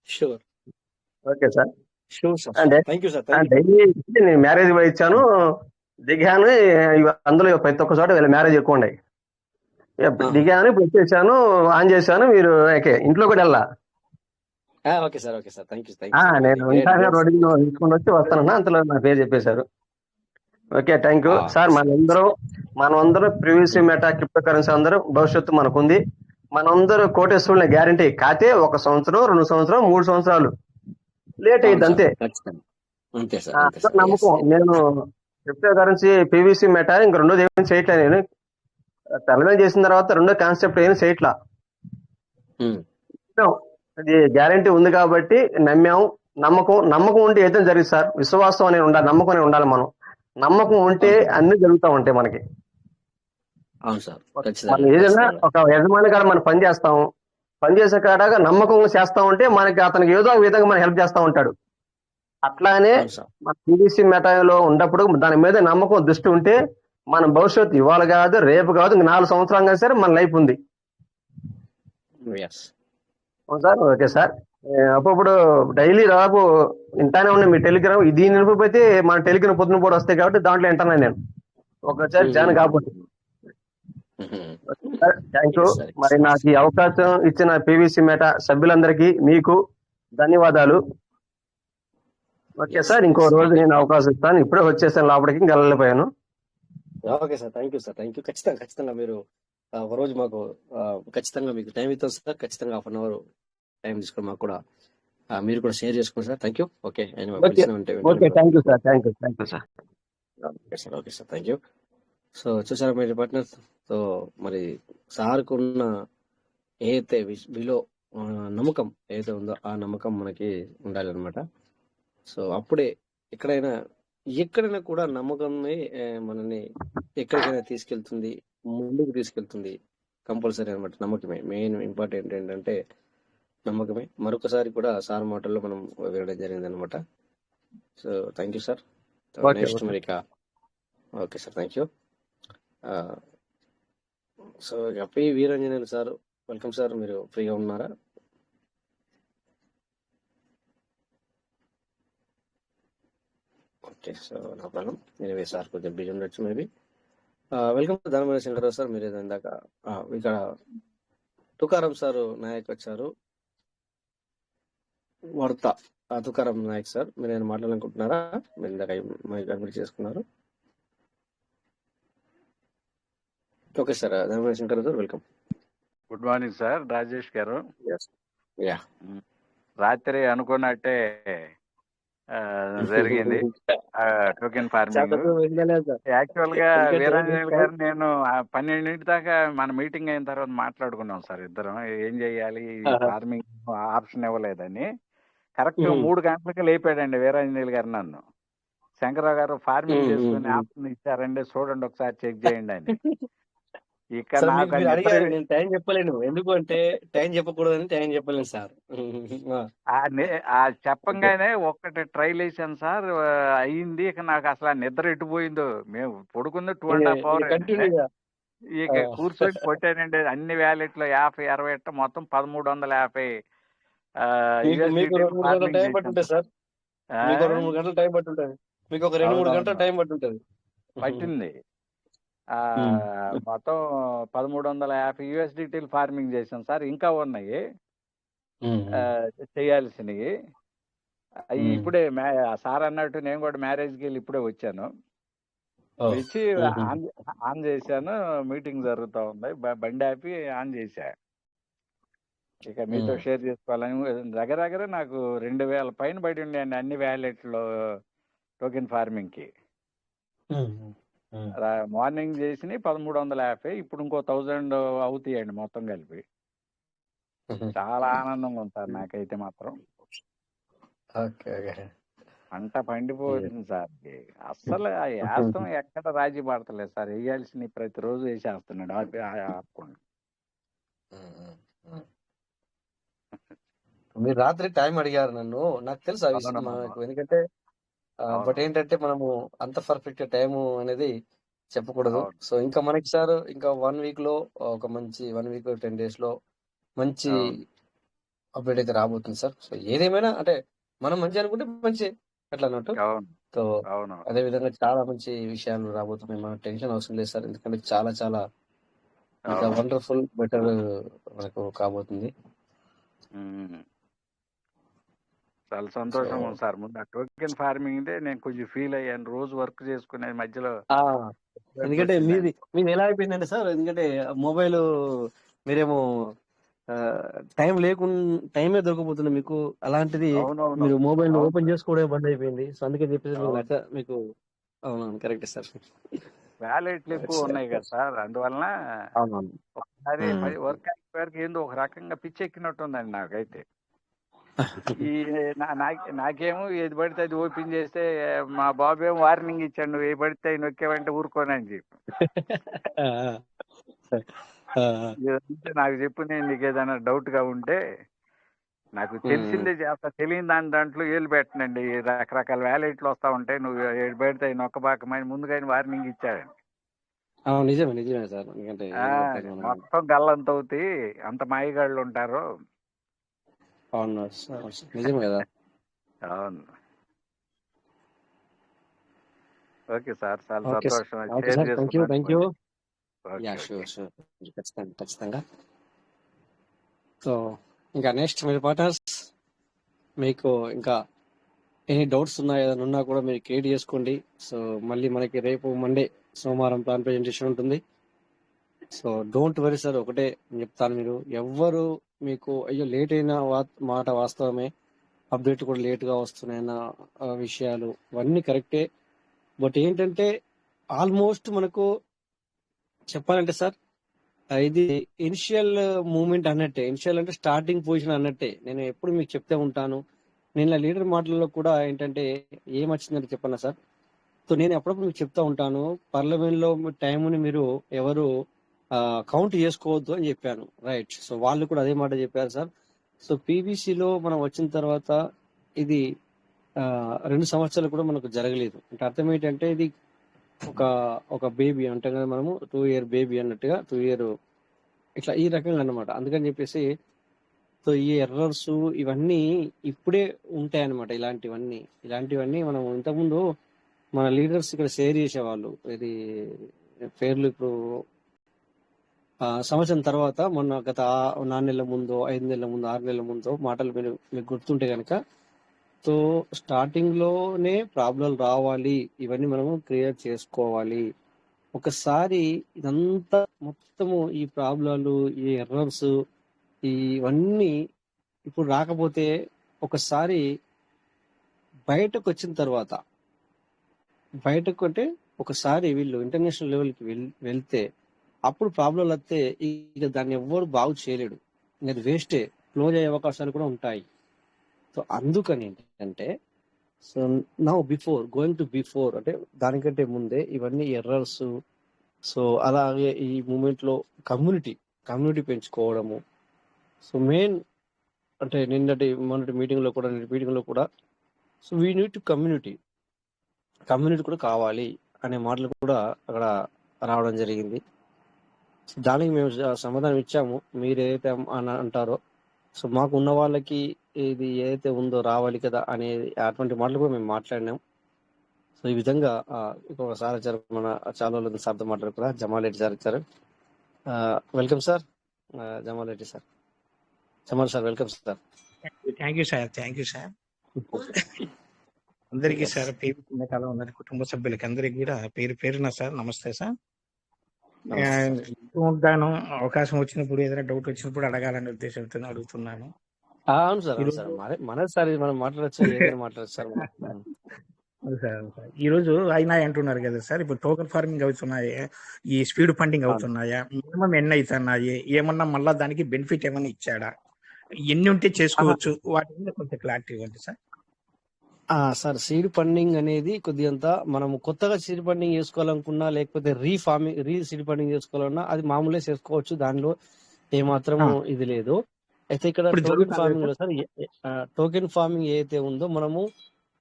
షూర్. Okay sir. అంటే థ్యాంక్ యూ సార్. డైలీ నేను మ్యారేజ్ పోయి ఇచ్చాను, దిగాను. అందులో ప్రతి ఒక్క చోట వీళ్ళ మ్యారేజ్ ఎక్కువ ఉన్నాయి. దిగాను, ఇప్పుడు వచ్చేసాను, ఆన్ చేశాను. మీరు ఓకే, ఇంట్లో కూడా వెళ్ళా. Okay sir. Thank you. నేను ఇంకా రోడ్డు తీసుకుని వచ్చి వస్తానన్నా, అంతలో నా పేరు చెప్పేశారు. Okay, thank you sir. మనమందరం ప్రీవియస్ మెటా క్రిప్టో కరెన్సీ అందరూ భవిష్యత్తు మనకుంది. మనందరూ కోటేశ్వరుల గ్యారంటీ. కాతే 1 సంవత్సరం, 2 సంవత్సరం, 3 సంవత్సరాలు లేట్ అయ్యింది అంతే. నమ్మకం. నేను క్రిప్టో కరెన్సీ పీవీసీ మెటా ఇంక రెండోది ఏమైనా చేయట్లే. నేను తెలంగాణ చేసిన తర్వాత రెండో కాన్సెప్ట్ ఏమైనా చేయట్లా. అది గ్యారంటీ ఉంది కాబట్టి నమ్మాము. నమ్మకం ఉంటే ఏదైనా జరిగింది సార్. విశ్వాసం అనేది ఉండాలి, నమ్మకం అనేది ఉండాలి. నమ్మకం ఉంటే అన్ని జరుగుతూ ఉంటాయి మనకి. మనం ఏదైనా ఒక యజమాని కాడ మనం పనిచేసే కాడ నమ్మకం చేస్తా ఉంటే మనకి అతనికి ఏదో ఒక విధంగా మనం హెల్ప్ చేస్తా ఉంటాడు. అట్లానే మన పీవీసీ మెటాలో ఉన్నప్పుడు దాని మీద నమ్మకం దృష్టి ఉంటే మన భవిష్యత్తు ఇవాళ కాదు, రేపు కాదు, ఇంక 4 సంవత్సరాలు కానీ సరే మన లైఫ్ ఉంది సార్. Okay sir. అప్పుడు డైలీ రాకు వింటానే ఉన్నాయి మీ టెలిగ్రామ్. ఇది నిలిపిపోతే మన టెలిగ్రామ్ పొద్దున పూట వస్తాయి కాబట్టి దాంట్లో వింటాను నేను ఒకసారి జాయిన్ కాకపోతే. Thank you. మరి నాకు ఈ అవకాశం ఇచ్చిన పీవీసీ మెటా సభ్యులందరికీ మీకు ధన్యవాదాలు. ఓకే సార్, ఇంకో రోజు నేను అవకాశం ఇస్తాను. ఇప్పుడే వచ్చేసాను లోపలికి, ఇంకా వెళ్ళిపోయాను. Okay sir, thank you. ఖచ్చితంగా మీరు ఒక రోజు మాకు ఖచ్చితంగా మీకు టైం ఇస్తాం సార్. ఖచ్చితంగా 1 అవర్ టైం తీసుకొని మాకు కూడా మీరు కూడా షేర్ చేసుకోండి sir. Thank you. Okay, thank you sir. Okay sir, thank you. So చూసారా మీరు పార్ట్నర్స్. సో మరి సార్కు ఉన్న ఏదైతే విలో నమ్మకం ఏదైతే ఉందో ఆ నమ్మకం మనకి ఉండాలి అనమాట. సో అప్పుడే ఎక్కడైనా కూడా నమ్మకమే మనని ఎక్కడికైనా తీసుకెళ్తుంది. ముందుకు తీసుకెళ్తుంది కంపల్సరీ అనమాట. నమ్మకమే మెయిన్ ఇంపార్టెంట్ ఏంటంటే నమ్మకమే. మరొకసారి కూడా సార్ మాటల్లో మనం వినడం జరిగింది అనమాట. So thank you sir. Okay next okay మరి ఇక okay sir, thank you. So ఇక P Veeranjaneyulu sir, welcome sir. మీరు ఫ్రీగా ఉన్నారా? Okay, so no problem. Anyway sir కొంచెం బిజీ ఉండొచ్చు maybe. Welcome Dhanamaya Shankararao sir. మీరు ఏదో ఇందాక ఇక్కడ తుకారం సార్ నాయక్ వచ్చారు. వార్త తుకారం నాయక్ సార్, మీరు ఏమైనా మాట్లాడాలనుకుంటున్నారా? మీరు ఇందాక అడ్మిట్ చేసుకున్నారు. Okay sir, Dhanamaya Shankararao sir, welcome. Good morning sir, Rajesh గారు. యా రాత్రి అనుకున్నట్టే జరిగింది టోకెన్ ఫార్మింగ్. యాక్చువల్ గా వీరాంజనేయులు గారు నేను 12 దాకా మన మీటింగ్ అయిన తర్వాత మాట్లాడుకున్నాం సార్ ఇద్దరం, ఏం చెయ్యాలి ఫార్మింగ్ ఆప్షన్ ఇవ్వలేదని. కరెక్ట్ 3 గంటలకి లేపాడండి వీరాంజనేయులు గారు నన్ను. శంకరరావు గారు ఫార్మింగ్ చేసుకుని ఆప్షన్ ఇచ్చారండి, చూడండి ఒకసారి చెక్ చేయండి అని. ఇక్కడ సార్ నాకు మీరు అడిగారు, నేను టైం చెప్పలేను. ఎందుకు అంటే టైం చెప్పకూడదని టైం చెప్పలేను సార్. ఆ చెప్పంగానే ఒక్కటి ట్రైల్ వేసాను సార్, అయింది. ఇక నాకు అసలు ఆ నిద్ర ఎట్టుపోయిందో. మేము పడుకుంది 2.5 hours. కంటిన్యూగా ఇక కూర్చొని కొట్టానండి అన్ని వ్యాలెట్లో 50, 60 మొత్తం 1350 మీకు 2-3 గంటల టైం పట్టుంటుంది సార్. మీకు 2-3 గంటల టైం పట్టుంటుంది. మీకు ఒక 2-3 గంటల టైం పట్టుంటుంది. పట్టింది. మొత్తం 1350 USDT ఫార్మింగ్ చేశాను సార్. ఇంకా ఉన్నాయి చేయాల్సినవి. ఇప్పుడే సార్ అన్నట్టు నేను కూడా మ్యారేజ్కి వెళ్ళి ఇప్పుడే వచ్చాను. వచ్చి ఆన్ చేశాను, మీటింగ్ జరుగుతూ ఉంది. బండి ఆపి ఆన్ చేశా. ఇక మీతో షేర్ చేసుకోవాలని. దగ్గర నాకు 2000 పైన పడి ఉండేయండి అన్ని వ్యాలెట్లో టోకెన్ ఫార్మింగ్కి. మార్నింగ్ చేసి 1350, ఇప్పుడు ఇంకో 1000 అవుతాయండి మొత్తం కలిపి. చాలా ఆనందంగా ఉంది సార్ నాకైతే మాత్రం. పంట పండిపోతుంది సార్. అస్సలు ఆ వేస్తాం ఎక్కడ రాజీ పడతలేదు సార్. వేయాల్సిన ప్రతిరోజు వేసేస్తున్నాడు ఆపకుండా. మీరు రాత్రి టైం అడిగారు నన్ను, నాకు తెలుసు ఆ విషయం. ఎందుకంటే బట్ ఏంటంటే మనము అంత పర్ఫెక్ట్ టైం అనేది చెప్పకూడదు. సో ఇంకా మనకి సార్ ఇంకా 1 week లో ఒక మంచి 1 week 10 days లో మంచి అప్డేట్ అయితే రాబోతుంది సార్. సో ఏదేమైనా అంటే మనం మంచి అనుకుంటే మంచి అట్లా అన్నట్టు. సో అదే విధంగా చాలా మంచి విషయాలు రాబోతున్నాయి. మనకు టెన్షన్ అవసరం లేదు సార్, ఎందుకంటే చాలా చాలా ఇంకా వండర్ఫుల్ బెటర్ మనకు కాబోతుంది. చాలా సంతోషం ఉంది సార్. ముందు ఆ టోకెన్ ఫార్మింగ్ నేను కొంచెం ఫీల్ అయ్యాను, రోజు వర్క్ చేసుకునే మధ్యలో. ఎందుకంటే మీది ఎలా అయిపోయిందంటే సార్, ఎందుకంటే మొబైల్ మీరేమో టైమే దొరకపోతుంది మీకు. అలాంటిది మీరు మొబైల్ ఓపెన్ చేసుకోవడం బంద్ అయిపోయింది. సో అందుకే చెప్పేసి మీకు అవునవును కరెక్ట్ సార్. వ్యాలెట్లు ఎక్కువ ఉన్నాయి కదా సార్, అందువలన ఒకసారి వర్క్ అయిపోయాక ఏందో ఒక రకంగా పిచ్చెక్కినట్టుందండి నాకైతే. ఈ నాకేమో ఏది పడితే అది ఓపెన్ చేస్తే మా బాబు ఏమో వార్నింగ్ ఇచ్చాడు, నువ్వు ఏ పడితే నొక్కేవంటే ఊరుకోనని చెప్పి. నాకు చెప్పు, నేను నీకు ఏదైనా డౌట్ గా ఉంటే నాకు తెలిసిందే చేస్తా, తెలియని దాంట్లో ఏళ్ళు పెట్టనండి. రకరకాల వ్యాలెట్లు వస్తా ఉంటాయి, నువ్వు ఏడు పెడితే నొక్కబాకమని ముందుగా వార్నింగ్ ఇచ్చాడండి. నిజమే నిజమే సార్. ఎందుకంటే మొత్తం గల్లంత అవుతాయి, అంత మాయగాళ్ళు ఉంటారు. అవును నిజమే కదా. అవును. ఓకే సార్, చాలా సంతోషం. ఖచ్చితంగా. సో ఇంకా నెక్స్ట్ మీరు పార్ట్నర్స్, మీకు ఇంకా ఎనీ డౌట్స్ ఉన్నా ఏదైనా ఉన్నా కూడా మీరు క్రియేట్ చేసుకోండి. సో మళ్ళీ మనకి రేపు మండే సోమవారం ప్లాన్ ప్రెజెంటేషన్ ఉంటుంది. సో డోంట్ వరీ సార్, ఒకటే చెప్తాను, మీరు ఎవ్వరు మీకు అయ్యో లేట్ అయిన మాట వాస్తవమే, అప్డేట్ కూడా లేట్గా వస్తున్నాయన్న విషయాలు అవన్నీ కరెక్టే. బట్ ఏంటంటే ఆల్మోస్ట్ మనకు చెప్పాలంటే సార్ ఇది ఇనిషియల్ మూమెంట్ అన్నట్టే. ఇనిషియల్ అంటే స్టార్టింగ్ పొజిషన్ అన్నట్టే. నేను ఎప్పుడు మీకు చెప్తే ఉంటాను. నేను లీడర్ మాటల్లో కూడా ఏంటంటే ఏం వచ్చిందంటే చెప్పన్నా సార్. సో నేను ఎప్పుడప్పుడు మీకు చెప్తా ఉంటాను, పార్లమెంట్లో టైంని మీరు ఎవరు కౌంట్ చేసుకోవద్దు అని చెప్పాను. రైట్. సో వాళ్ళు కూడా అదే మాట చెప్పారు సార్. సో పీవీసీలో మనం వచ్చిన తర్వాత ఇది 2 సంవత్సరాలు కూడా మనకు జరగలేదు. అంటే అర్థం ఏంటంటే ఇది ఒక ఒక బేబీ అంటే కదా మనము 2 ఇయర్ బేబీ అన్నట్టుగా 2 ఇయర్ ఇట్లా ఈ రకంగా అన్నమాట. అందుకని చెప్పేసి సో ఈ ఎర్రర్స్ ఇవన్నీ ఇప్పుడే ఉంటాయి అన్నమాట. ఇలాంటివన్నీ మనం ఇంతకుముందు మన లీడర్స్ ఇక్కడ షేర్ చేసేవాళ్ళు. ఇది పేర్లు ఇప్పుడు సంవత్సరం తర్వాత మొన్న గత 4 నెలల ముందో 5 నెలల ముందో 6 నెలల ముందో మాటలు మీకు గుర్తుంటే కనుక సో స్టార్టింగ్ లోనే ప్రాబ్లం రావాలి, ఇవన్నీ మనము క్లియర్ చేసుకోవాలి. ఒకసారి ఇదంతా మొత్తము ఈ ప్రాబ్లాలు ఈ ఎర్రర్స్ ఇవన్నీ ఇప్పుడు రాకపోతే ఒకసారి బయటకు వచ్చిన తర్వాత బయటకు అంటే ఒకసారి వీళ్ళు ఇంటర్నేషనల్ లెవెల్కి వెళ్తే అప్పుడు ప్రాబ్లం వస్తే ఇక దాన్ని ఎవ్వరు బాగు చేయలేడు. ఇంకా అది వేస్టే, క్లోజ్ అయ్యే అవకాశాలు కూడా ఉంటాయి. సో అందుకని ఏంటంటే సో నౌ బిఫోర్ అంటే దానికంటే ముందే ఇవన్నీ ఎర్రర్స్. సో అలాగే ఈ మూమెంట్ లో కమ్యూనిటీ పెంచుకోవడము. సో మెయిన్ అంటే మొన్నటి మీటింగ్ లో కూడా so we need to community కూడా కావాలి అనే మాటలు కూడా అక్కడ రావడం జరిగింది. సో దానికి మేము సమాధానం ఇచ్చాము. మీరు ఏదైతే అంటారో సో మాకు ఉన్న వాళ్ళకి ఇది ఏదైతే ఉందో రావాలి కదా అనేది అటువంటి మాటలు కూడా మేము మాట్లాడినాం. సో ఈ విధంగా ఇంకొక సార్ వచ్చారు, మన చాలా రోజుల సార్తో మాట్లాడు కూడా జమాల్ రెడ్డి సార్ వచ్చారు. Welcome sir. Jamal Reddy sir, Jamal sir welcome sir. Thank you sir. అందరికీ సార్ పేరు చిన్నకాలం ఉన్నది కుటుంబ సభ్యులకి అందరికి కూడా పేరున సార్ నమస్తే సార్. ఉంటాను, అవకాశం వచ్చినప్పుడు ఏదైనా డౌట్ వచ్చినప్పుడు అడగాలనే ఉద్దేశంతో అడుగుతున్నాను. అవును సార్, మన సార్ మనం మాట్లాడచ్చు సార్. ఈ రోజు అయినా అంటున్నారు కదా సార్, ఇప్పుడు టోకెన్ ఫార్మింగ్ అవుతున్నాయి, ఈ స్పీడ్ ఫండింగ్ అవుతున్నాయా, మినిమం ఎన్ని అవుతున్నాయి, ఏమన్నా మళ్ళా దానికి బెనిఫిట్ ఏమన్నా ఇచ్చాడా, ఎన్ని ఉంటే చేసుకోవచ్చు, వాటి మీద కొంచెం క్లారిటీ ఇవ్వండి సార్. సార్ సీడ్ ఫండింగ్ అనేది కొద్దిగంత మనము కొత్తగా సీడ్ ఫండింగ్ చేసుకోవాలనుకున్నా లేకపోతే సీడ్ ఫండింగ్ చేసుకోవాలన్నా అది మామూలుగా చేసుకోవచ్చు, దానిలో ఏమాత్రం ఇది లేదు. అయితే ఇక్కడ టోకెన్ ఫార్మింగ్ లో సార్ టోకెన్ ఫార్మింగ్ ఏదైతే ఉందో మనము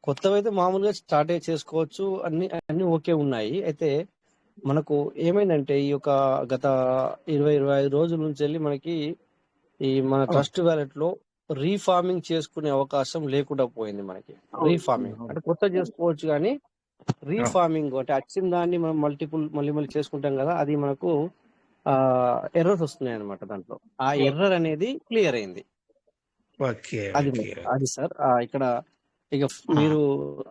కొత్తగా అయితే మామూలుగా స్టార్ట్ చేసుకోవచ్చు, అన్ని ఓకే ఉన్నాయి. అయితే మనకు ఏమైందంటే ఈ యొక్క గత 20-25 రోజుల నుంచి వెళ్ళి మనకి ఈ మన ట్రస్ట్ వ్యాలెట్ లో రీఫార్మింగ్ చేసుకునే అవకాశం లేకుండా పోయింది. మనకి రీఫార్మింగ్ అంటే కొత్త చేసుకోవచ్చు కానీ రీఫార్మింగ్ అంటే వచ్చిన దాన్ని మనం మళ్ళీ చేసుకుంటాం కదా, అది మనకు ఎర్రర్స్ వస్తున్నాయి అనమాట. దాంట్లో ఆ ఎర్రర్ అనేది క్లియర్ అయింది. అది సార్ ఇక్కడ ఇక మీరు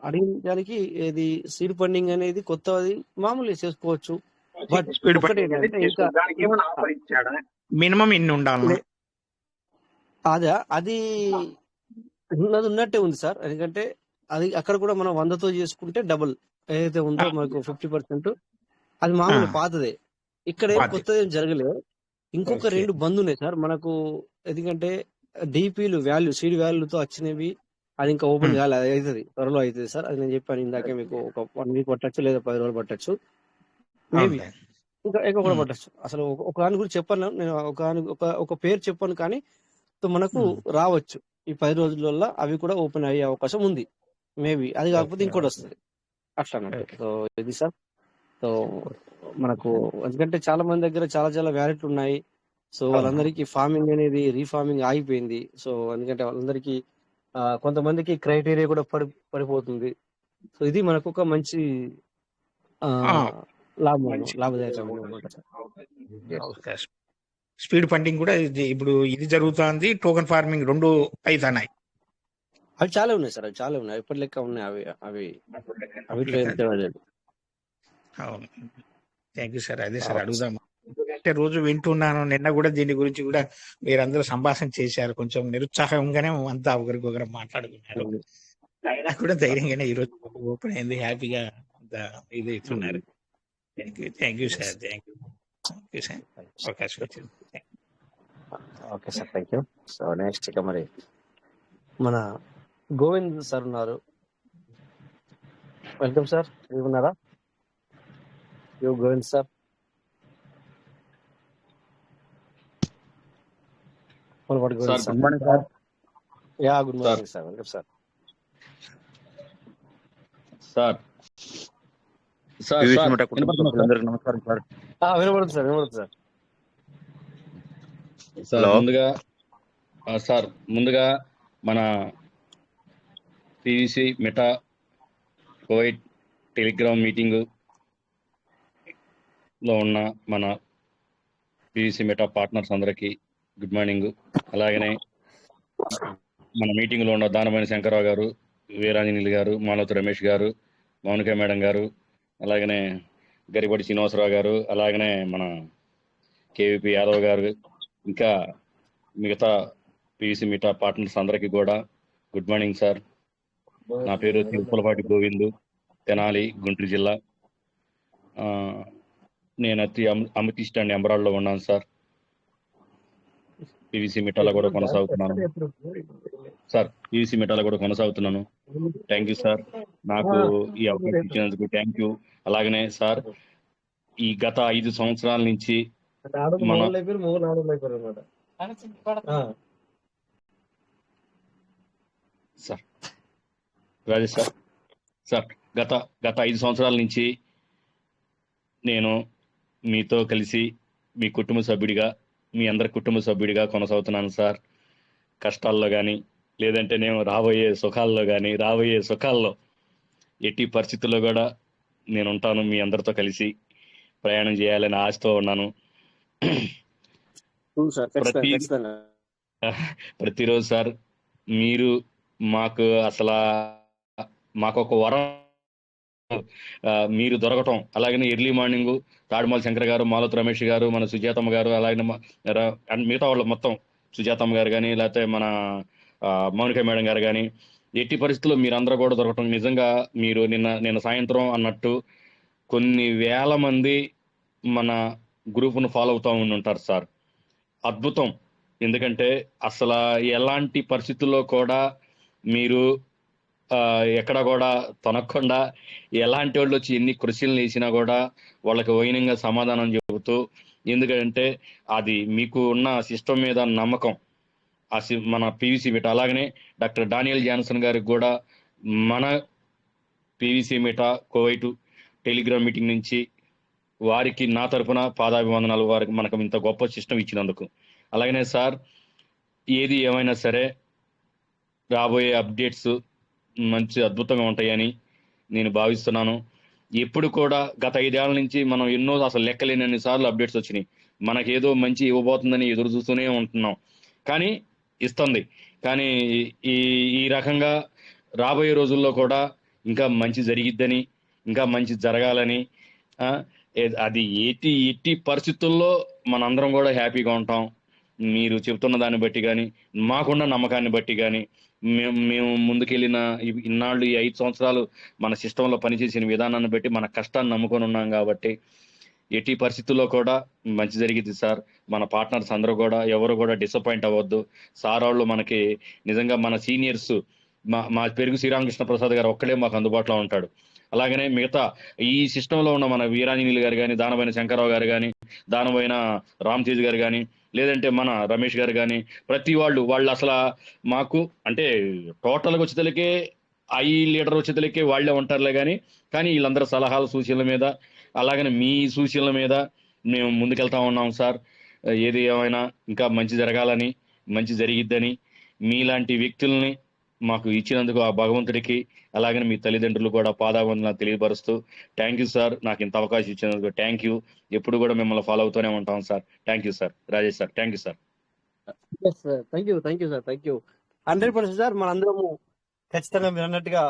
అడిగిన దానికి ఏది సీడ్ ఫండింగ్ అనేది కొత్తది మామూలుగా చేసుకోవచ్చు. బట్ మినిమం ఎన్ని ఉండాలి అది ఉన్నట్టే ఉంది సార్. ఎందుకంటే అది అక్కడ కూడా మనం 100తో చేసుకుంటే డబుల్ ఏదైతే ఉందో మనకు 50% అది మామూలు పాతదే. ఇక్కడ ఏం కొత్తది ఏం జరగలేదు. ఇంకొక 2 బంద్ ఉన్నాయి సార్ మనకు. ఎందుకంటే డిపిలు సీడ్ వాల్యూతో వచ్చినవి అది ఇంకా ఓపెన్ కాలేదు, అది అవుతుంది త్వరలో అవుతుంది సార్. అది నేను చెప్పాను ఇందాకే మీకు, ఒక 1 వీక్ పట్టచ్చు లేదా 10 రోజులు పట్టచ్చు, మేబీ ఇంకా ఎక్కువ కూడా పట్టచ్చు. అసలు ఒక దాని గురించి చెప్పాను నేను, ఒక పేరు చెప్పాను కానీ సో మనకు రావచ్చు ఈ 10 రోజుల అవి కూడా ఓపెన్ అయ్యే అవకాశం ఉంది. మేబీ అది కాకపోతే ఇంకోటి వస్తుంది అట్లా అన్నట్టు. సో ఇది సార్. సో మనకు ఎందుకంటే చాలా మంది దగ్గర చాలా వ్యాలెట్లు ఉన్నాయి. సో వాళ్ళందరికీ ఫార్మింగ్ అనేది రీఫార్మింగ్ ఆగిపోయింది. సో ఎందుకంటే వాళ్ళందరికీ కొంతమందికి క్రైటీరియా కూడా పడిపోతుంది. సో ఇది మనకు ఒక మంచి లాభదాయకం. స్పీడ్ ఫండింగ్ కూడా ఇప్పుడు ఇది జరుగుతుంది, టోకెన్ ఫార్మింగ్ 2 అవుతున్నాయి. అవి చాలా ఉన్నాయి సార్, చాలా ఉన్నాయి, ఎప్పటి లెక్క ఉన్నాయి అవి. అవును, థ్యాంక్ యూ సార్. అదే సార్ అడుగుదాం అంటే రోజు వింటున్నాను, నిన్న కూడా దీని గురించి కూడా మీరందరూ సంభాషణ చేశారు. కొంచెం నిరుత్సాహంగానే అంతా ఒకరికొకరు మాట్లాడుకున్నారు, అయినా కూడా ధైర్యంగానే ఈ రోజు ఓపెన్ అయింది, హ్యాపీగా ఇది ఇస్తున్నారు. Thank you sir. Thank you sir, అవకాశం వచ్చింది. Okay sir, thank you. So next ఇక మరి మన గోవింద్ సార్ ఉన్నారు. Welcome sir. ఉన్నారా Govind sir? Uppalapati sir Govind sir. Good morning sir. Yeah good sir morning sir, welcome sir. Sir sir PVC sir మఠ కుటుంబ వినపడుతున్నా సార్? సభ్యులందరికీ నమస్కారం సార్. వినపడుతుంది సార్, వినపడుతుంది సార్. సార్ హలో ముందుగా మన PVC meta Covid Telegram meeting లో ఉన్న మన పివిసి మెటా పార్ట్నర్స్ అందరికీ గుడ్ మార్నింగ్. అలాగనే మన మీటింగ్ లో ఉన్న దానమైన శంకరరావు గారు, వీరాంజనేయులు గారు, మాలతి రమేష్ గారు, మౌనిక మేడం గారు, అలాగనే గరిబడి శ్రీనివాసరావు గారు, అలాగనే మన కేవీపీ యాదవ్ గారు, ఇంకా మిగతా పివిసి మిటా పార్ట్నర్స్ అందరికీ కూడా గుడ్ మార్నింగ్ సార్. నా పేరు ఉప్పలపాటి గోవిందు, తెనాలి, గుంటూరు జిల్లా. నేను అమితిస్ట్ అండ్ ఎంబరాడ్లో ఉన్నాను సార్. పివిసి మిటాలో కూడా కొనసాగుతున్నాను సార్. పివిసి మిటాలో కూడా కొనసాగుతున్నాను. థ్యాంక్ యూ సార్, నాకు ఈ అవకాశం ఇచ్చినందుకు థ్యాంక్ యూ. అలాగనే సార్, ఈ గత 5 సంవత్సరాల నుంచి మన సార్ రాజేష్ సార్ సార్ గత 5 సంవత్సరాల నుంచి నేను మీతో కలిసి మీ కుటుంబ సభ్యుడిగా, మీ అందరి కుటుంబ సభ్యుడిగా కొనసాగుతున్నాను సార్. కష్టాల్లో కానీ, లేదంటే నేను రాబోయే సుఖాల్లో ఎట్టి పరిస్థితుల్లో కూడా నేను ఉంటాను. మీ అందరితో కలిసి ప్రయాణం చేయాలని ఆశతో ఉన్నాను. ప్రతిరోజు సార్ మీరు మాకు ఒక వరం మీరు దొరకటం. అలాగనే ఎర్లీ మార్నింగ్ తాడుమాల శంకర్ గారు, మాలతి రమేష్ గారు, మన సుజాతమ్మ గారు, అలాగే మిగతా వాళ్ళు మొత్తం సుజాతమ్మ గారు కానీ, లేకపోతే మన మౌనిక మేడం గారు కానీ, ఎట్టి పరిస్థితుల్లో మీరందరూ కూడా దొరకటం. నిజంగా మీరు నిన్న సాయంత్రం అన్నట్టు కొన్ని వేల మంది మన గ్రూప్ను ఫాలో అవుతూ ఉంటారు సార్. అద్భుతం. ఎందుకంటే అసలు ఎలాంటి పరిస్థితుల్లో కూడా మీరు ఎక్కడ కూడా తొనకుండా, ఎలాంటి వాళ్ళు వచ్చి ఎన్ని క్వశ్చన్లు వేసినా కూడా వాళ్ళకి వైనంగా సమాధానం చెబుతూ, ఎందుకంటే అది మీకు ఉన్న సిస్టమ్ మీద నమ్మకం. మన పివిసి మీట, అలాగనే డాక్టర్ డానియల్ జాన్సన్ గారికి కూడా మన పివిసి మీట కోవైట్ టెలిగ్రామ్ మీటింగ్ నుంచి వారికి నా తరఫున పాదాభివందనాలు. వారికి మనకు ఇంత గొప్ప సిస్టమ్ ఇచ్చినందుకు. అలాగనే సార్, ఏది ఏమైనా సరే రాబోయే అప్డేట్స్ మంచి అద్భుతంగా ఉంటాయని నేను భావిస్తున్నాను. ఎప్పుడు కూడా గత 5 ఏళ్ల నుంచి మనం ఎన్నో అసలు లెక్కలేనన్ని సార్లు అప్డేట్స్ వచ్చినాయి. మనకేదో మంచి ఇవ్వబోతుందని ఎదురు చూస్తూనే ఉంటున్నాం, కానీ ఇస్తుంది. కానీ ఈ రకంగా రాబోయే రోజుల్లో కూడా ఇంకా మంచి జరిగిద్దని, ఇంకా మంచి జరగాలని, అది ఎట్టి పరిస్థితుల్లో మనందరం కూడా హ్యాపీగా ఉంటాం. మీరు చెప్తున్న దాన్ని బట్టి కానీ, మాకున్న నమ్మకాన్ని బట్టి కానీ, మేము ముందుకెళ్ళిన ఇన్నాళ్ళు ఈ 5 సంవత్సరాలు మన సిస్టంలో పనిచేసిన విధానాన్ని బట్టి మన కష్టాన్ని నమ్ముకొని ఉన్నాం కాబట్టి ఎట్టి పరిస్థితుల్లో కూడా మంచి జరిగింది సార్. మన పార్ట్నర్స్ అందరూ కూడా ఎవరు కూడా డిసప్పాయింట్ అవ్వద్దు. సార్ వాళ్ళు మనకి నిజంగా మన సీనియర్స్, మా పెరుగు శ్రీరామకృష్ణ ప్రసాద్ గారు ఒక్కడే మాకు అందుబాటులో ఉంటాడు. అలాగనే మిగతా ఈ సిస్టంలో ఉన్న మన వీరాంజనేయులు గారు కానీ, దానమైన శంకరరావు గారు కానీ, దానమైన రామ్ తేజ్ గారు కానీ, లేదంటే మన రమేష్ గారు కానీ, ప్రతి వాళ్ళు అసలు మాకు అంటే టోటల్గా వచ్చేతలకే లీడర్ వచ్చేతలకే వాళ్ళే ఉంటారులే కానీ వీళ్ళందరూ సలహాలు సూచనల మీద, అలాగనే మీ సూచనల మీద మేము ముందుకెళ్తా ఉన్నాం సార్. ఏది ఏమైనా ఇంకా మంచి జరగాలని, మంచి జరిగిద్దని మీలాంటి వ్యక్తుల్ని మాకు ఇచ్చినందుకు ఆ భగవంతుడికి, అలాగనే మీ తల్లిదండ్రులు కూడా పాదావందనాలు తెలియపరుస్తూ థ్యాంక్ యూ సార్. నాకు ఇంత అవకాశం ఇచ్చినందుకు థ్యాంక్ యూ. ఎప్పుడు కూడా మిమ్మల్ని ఫాలో అవుతూనే ఉంటాం sir. Thank you sir. Rajesh sir, thank you sir. Thank you sir, thank you. 100% sir. మనందరము ఖచ్చితంగా మీరు అన్నట్టుగా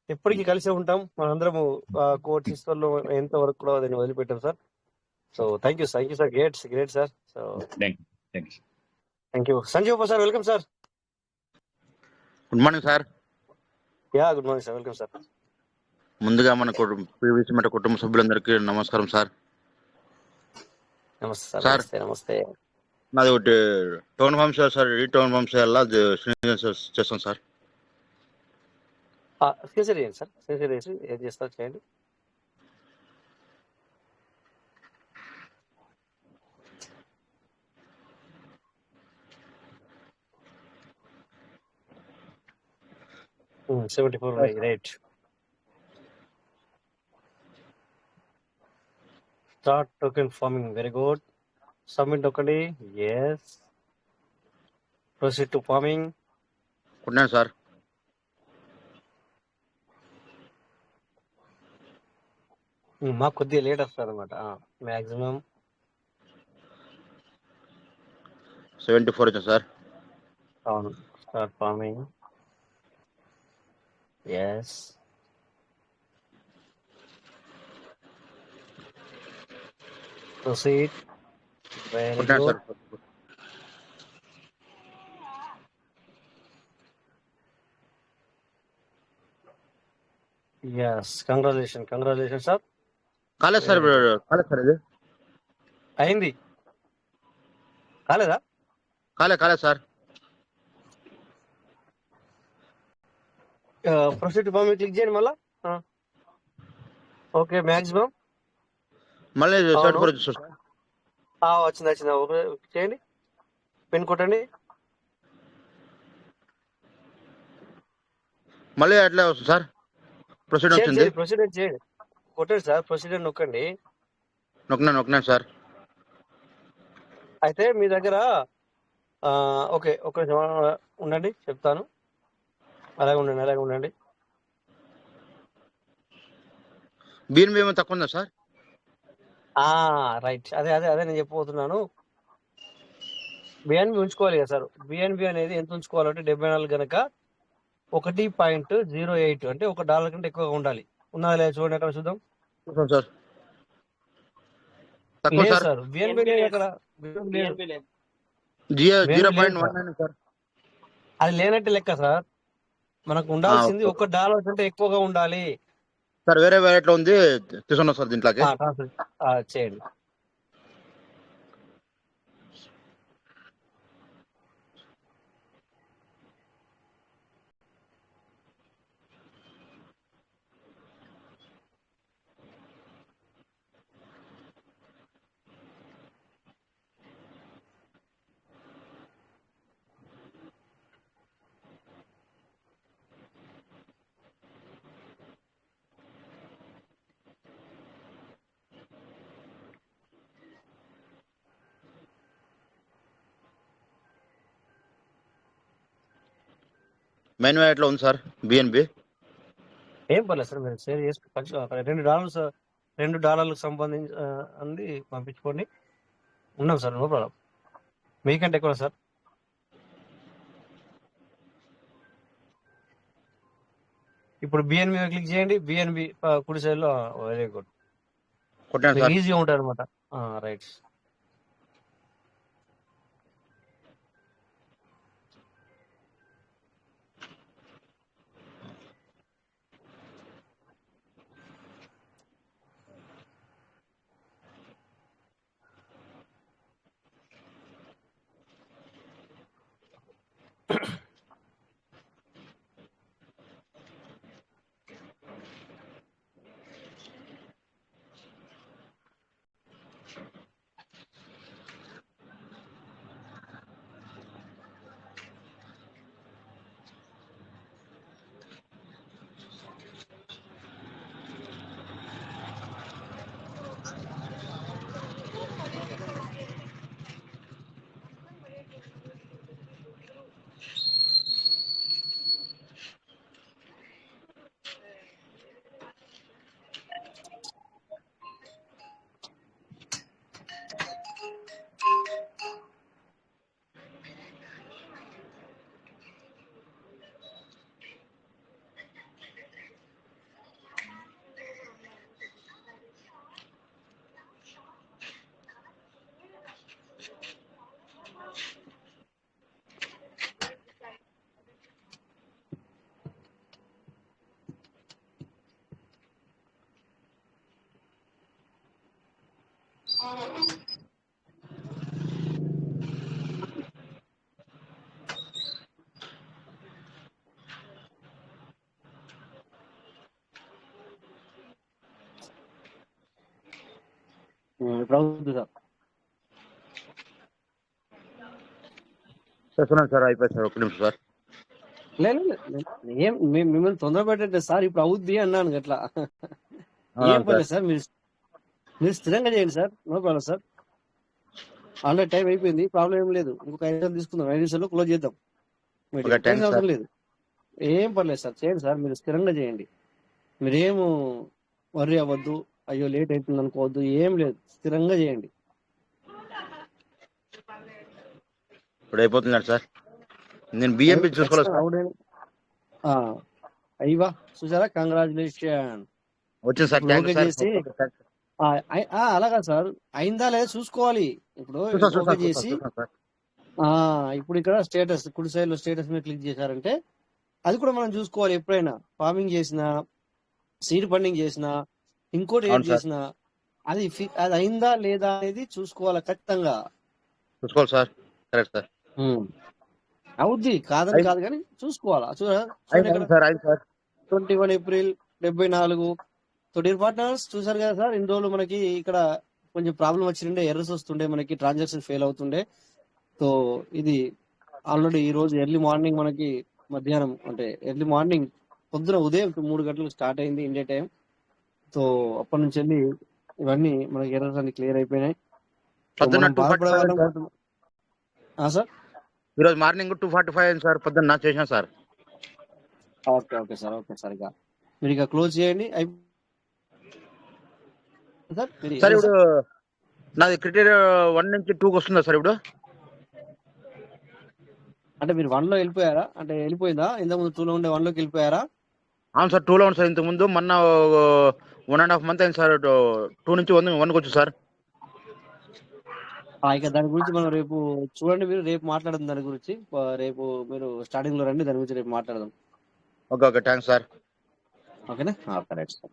ఎప్పటికీ కలిసే ఉంటాం. మనందరము కోర్ట్ సిస్టంలో ఎంత వరకు కూడా దాన్ని వదిలిపెట్టాం sir. So thank you sir. Great sir. So thank you. Sanjeev sir, welcome sir. Good morning sir. Good morning sir, welcome sir. ముందుగా మన పివిసి మఠ కుటుంబ సభ్యులందరికీ నమస్కారం సార్. నమస్తే సార్. నమస్తే. నాది ఒకటి టౌన్ ఫార్మ్స్ సార్. ఈ టౌన్ ఫార్మ్స్ ఎలా చేస్తాం సార్? స్క్రీన్ చేయండి సార్. స్క్రీన్ చేసి ఏం చేస్తారు చేయండి. 74 ఉన్నాయి, right. Start token farming, very good. Submit ఒకటి, ఎస్. Proceed to farming. కొట్టినాను సార్. మాకు కొద్దిగా లేట్ వస్తుంది అనమాట మ్యాక్సిమం. 74 వచ్చింది సార్. అవును. Start farming, yes. Proceed, very కొట్టినాను good. Sir. Yes, congratulation sir. కాలేదు సార్, వెరీ గుడ్. కాలేదు సార్, ఇది అయింది, కాలేదా? కాలేదు sir. Proceed to farming click చేయండి మళ్ళా. Okay, maximum. మళ్ళీ అవును, 74 వచ్చింది సార్. వచ్చింది. ఓకే, చేయండి, పిన్ కొట్టండి. మళ్ళీ అట్లా వస్తుంది సార్. ప్రొసీడ్ వచ్చింది. ప్రొసీడర్ చేయండి, కొట్టండి సార్, ప్రొసీడర్ నొక్కండి. నొక్కినాను సార్. అయితే మీ దగ్గర ఓకే, ఒక నిమిషం ఉండండి, చెప్తాను. అలాగే ఉండండి. బిఎన్బి ఏమో తక్కువ ఉందా సార్? రైట్, అదే నేను చెప్పబోతున్నాను. బిఎన్బి ఉంచుకోవాలి కదా సార్. బిఎన్బి అనేది ఎంత ఉంచుకోవాలంటే 74 కనుక 1.08 అంటే $1 కంటే ఎక్కువగా ఉండాలి. ఉన్నదా లేదా చూడండి, అక్కడ చూద్దాం. సార్ తక్కువ లేదు సార్. సార్, బిఎన్బి లేదు అక్కడ. BNB లేదు. 0.19 సార్. అది లేనట్టే లెక్క సార్. మనకు ఉండాల్సింది $1 కంటే ఎక్కువగా ఉండాలి. సార్ వేరే ఎట్లా ఉంది తీసుకున్నా సార్ దీంట్లోకి. ట్రాన్స్ఫర్ చేయండి. మెయిన్ ఎట్లా ఉంది సార్ బిఎన్బి? ఏం పర్లేదు సార్, మీరు షేర్ చేసుకోవచ్చు. అక్కడ $2 సంబంధించి అంది పంపించుకోండి. ఉన్నాం సార్, నో ప్రాబ్లం. మీకంటే ఎక్కువ సార్. ఇప్పుడు బిఎన్బి క్లిక్ చేయండి. బిఎన్బి కుడి సైడ్ లో, వెరీ గుడ్. కొట్టినాను సార్. ఈజీగా ఉంటుంది అనమాట. రైట్. ఇప్పుడు అవుతుంది సార్. చేస్తున్నాను సార్, అయిపోయింది సార్. ఒక్క నిమిషం సార్. లేదు ఏం మిమ్మల్ని తొందర పెట్టండి సార్, ఇప్పుడు అవుద్ది అన్నాను అట్లా. ఏం అవునవును పర్లేదు సార్. సార్, మీరు స్థిరంగా చేయండి sir, no problem sir. Already time అయిపోయింది, ప్రాబ్లం ఏం లేదు. ఇంకొక 5 నిమిషాలు తీసుకుందాం, 5 నిమిషాల్లో క్లోజ్ చేద్దాం ఓకే, మీటింగ్. టెన్షన్ థ్యాంక్స్ అవసరం సార్. లేదు, ఏం పర్లేదు సార్, చేయండి సార్, మీరు స్థిరంగా చేయండి. మీరేము వర్రీ అవ్వద్దు, అయ్యో లేట్ అవుతుంది అనుకోవద్దు, ఏం లేదు, స్థిరంగా చేయండి. ఇప్పుడు అయిపోతున్నాడు సార్. నేను బిఎంపి చూసుకోలేదు ఖచ్చితంగా సార్. అవుడే. అయ్యవా చూసారా, కంగ్రాచులేషన్. వచ్చింది సార్, ఇప్పుడు థ్యాంక్ ఓకే సార్. చేసి అలాగా సార్, అయిందా లేదా చూసుకోవాలి. ఇప్పుడు చూసాను ఓకే చూసాను చేసి చూసాను సార్. ఇప్పుడు ఇక్కడ స్టేటస్ కుడి సైడ్ లో స్టేటస్ మీద క్లిక్ చేశారంటే అది కూడా మనం చూసుకోవాలి. ఎప్పుడైనా ఫార్మింగ్ చేసినా, సీడ్ ఫండింగ్ చేసినా, ఇంకోటి ఏది అవును సార్, చేసినా అది అది అయిందా లేదా అనేది చూసుకోవాలి ఖచ్చితంగా. చూసుకోవాలి సార్. Correct sir. అవుద్ది కాదని అయింది కాదు, కానీ చూసుకోవాలా. చూడండి అయింది ఇక్కడ అయింది సార్, అయింది sir. 21 April 74. So dear partners, చూసారు కదా సార్, ఇన్ని రోజులు మనకి ఇక్కడ కొంచెం ప్రాబ్లం వచ్చిండే, ఎర్రర్స్ వస్తుండే, మనకి ట్రాన్సాక్షన్ ఫెయిల్ అవుతుండే. సో ఇది ఆల్రెడీ ఈ రోజు ఎర్లీ మార్నింగ్ మనకి మధ్యాహ్నం అంటే ఎర్లీ మార్నింగ్ పొద్దున ఉదయం 3 గంటలకు స్టార్ట్ అయింది ఇండియా టైం. సో అప్పటి నుంచి వెళ్ళి ఇవన్నీ మనకి ఎర్రర్స్ అన్ని క్లియర్ అయిపోయినాయి. సో పొద్దున్న మనం 2:45 బాధపడే అయింది సార్. వాళ్ళం సార్. ఈరోజు మార్నింగ్ 2:45 అయింది సార్, పొద్దున్న చేశాను sir. Okay okay sir, okay sir, ఇక మీరు ఇక క్లోజ్ చేయండి. సార్ మీరు సార్ ఏం ఇప్పుడు సార్, నాది క్రికెట్ 1 నుంచి 2కి వస్తుందా సార్ ఇప్పుడు? అంటే మీరు 1 లో వెళ్ళిపోయారా, అంటే వెళ్ళిపోయిందా, ఇంతకుముందు 2 లో ఉండే 1 లోకి వెళ్ళిపోయారా? అవును సార్, 2లో ఉంది సార్. ఇంతకు ముందు మొన్న 1.5 మంత్ అయింది సార్, 2 నుంచి 1కి వచ్చు సార్. ఇక దాని గురించి మనం రేపు చూడండి, మీరు రేపు మాట్లాడదాం దాని గురించి. రేపు మీరు స్టార్టింగ్ లో రండి, దాని గురించి రేపు మాట్లాడదాం. Okay okay, thanks sir. ఓకేనా, కరెక్ట్ సార్.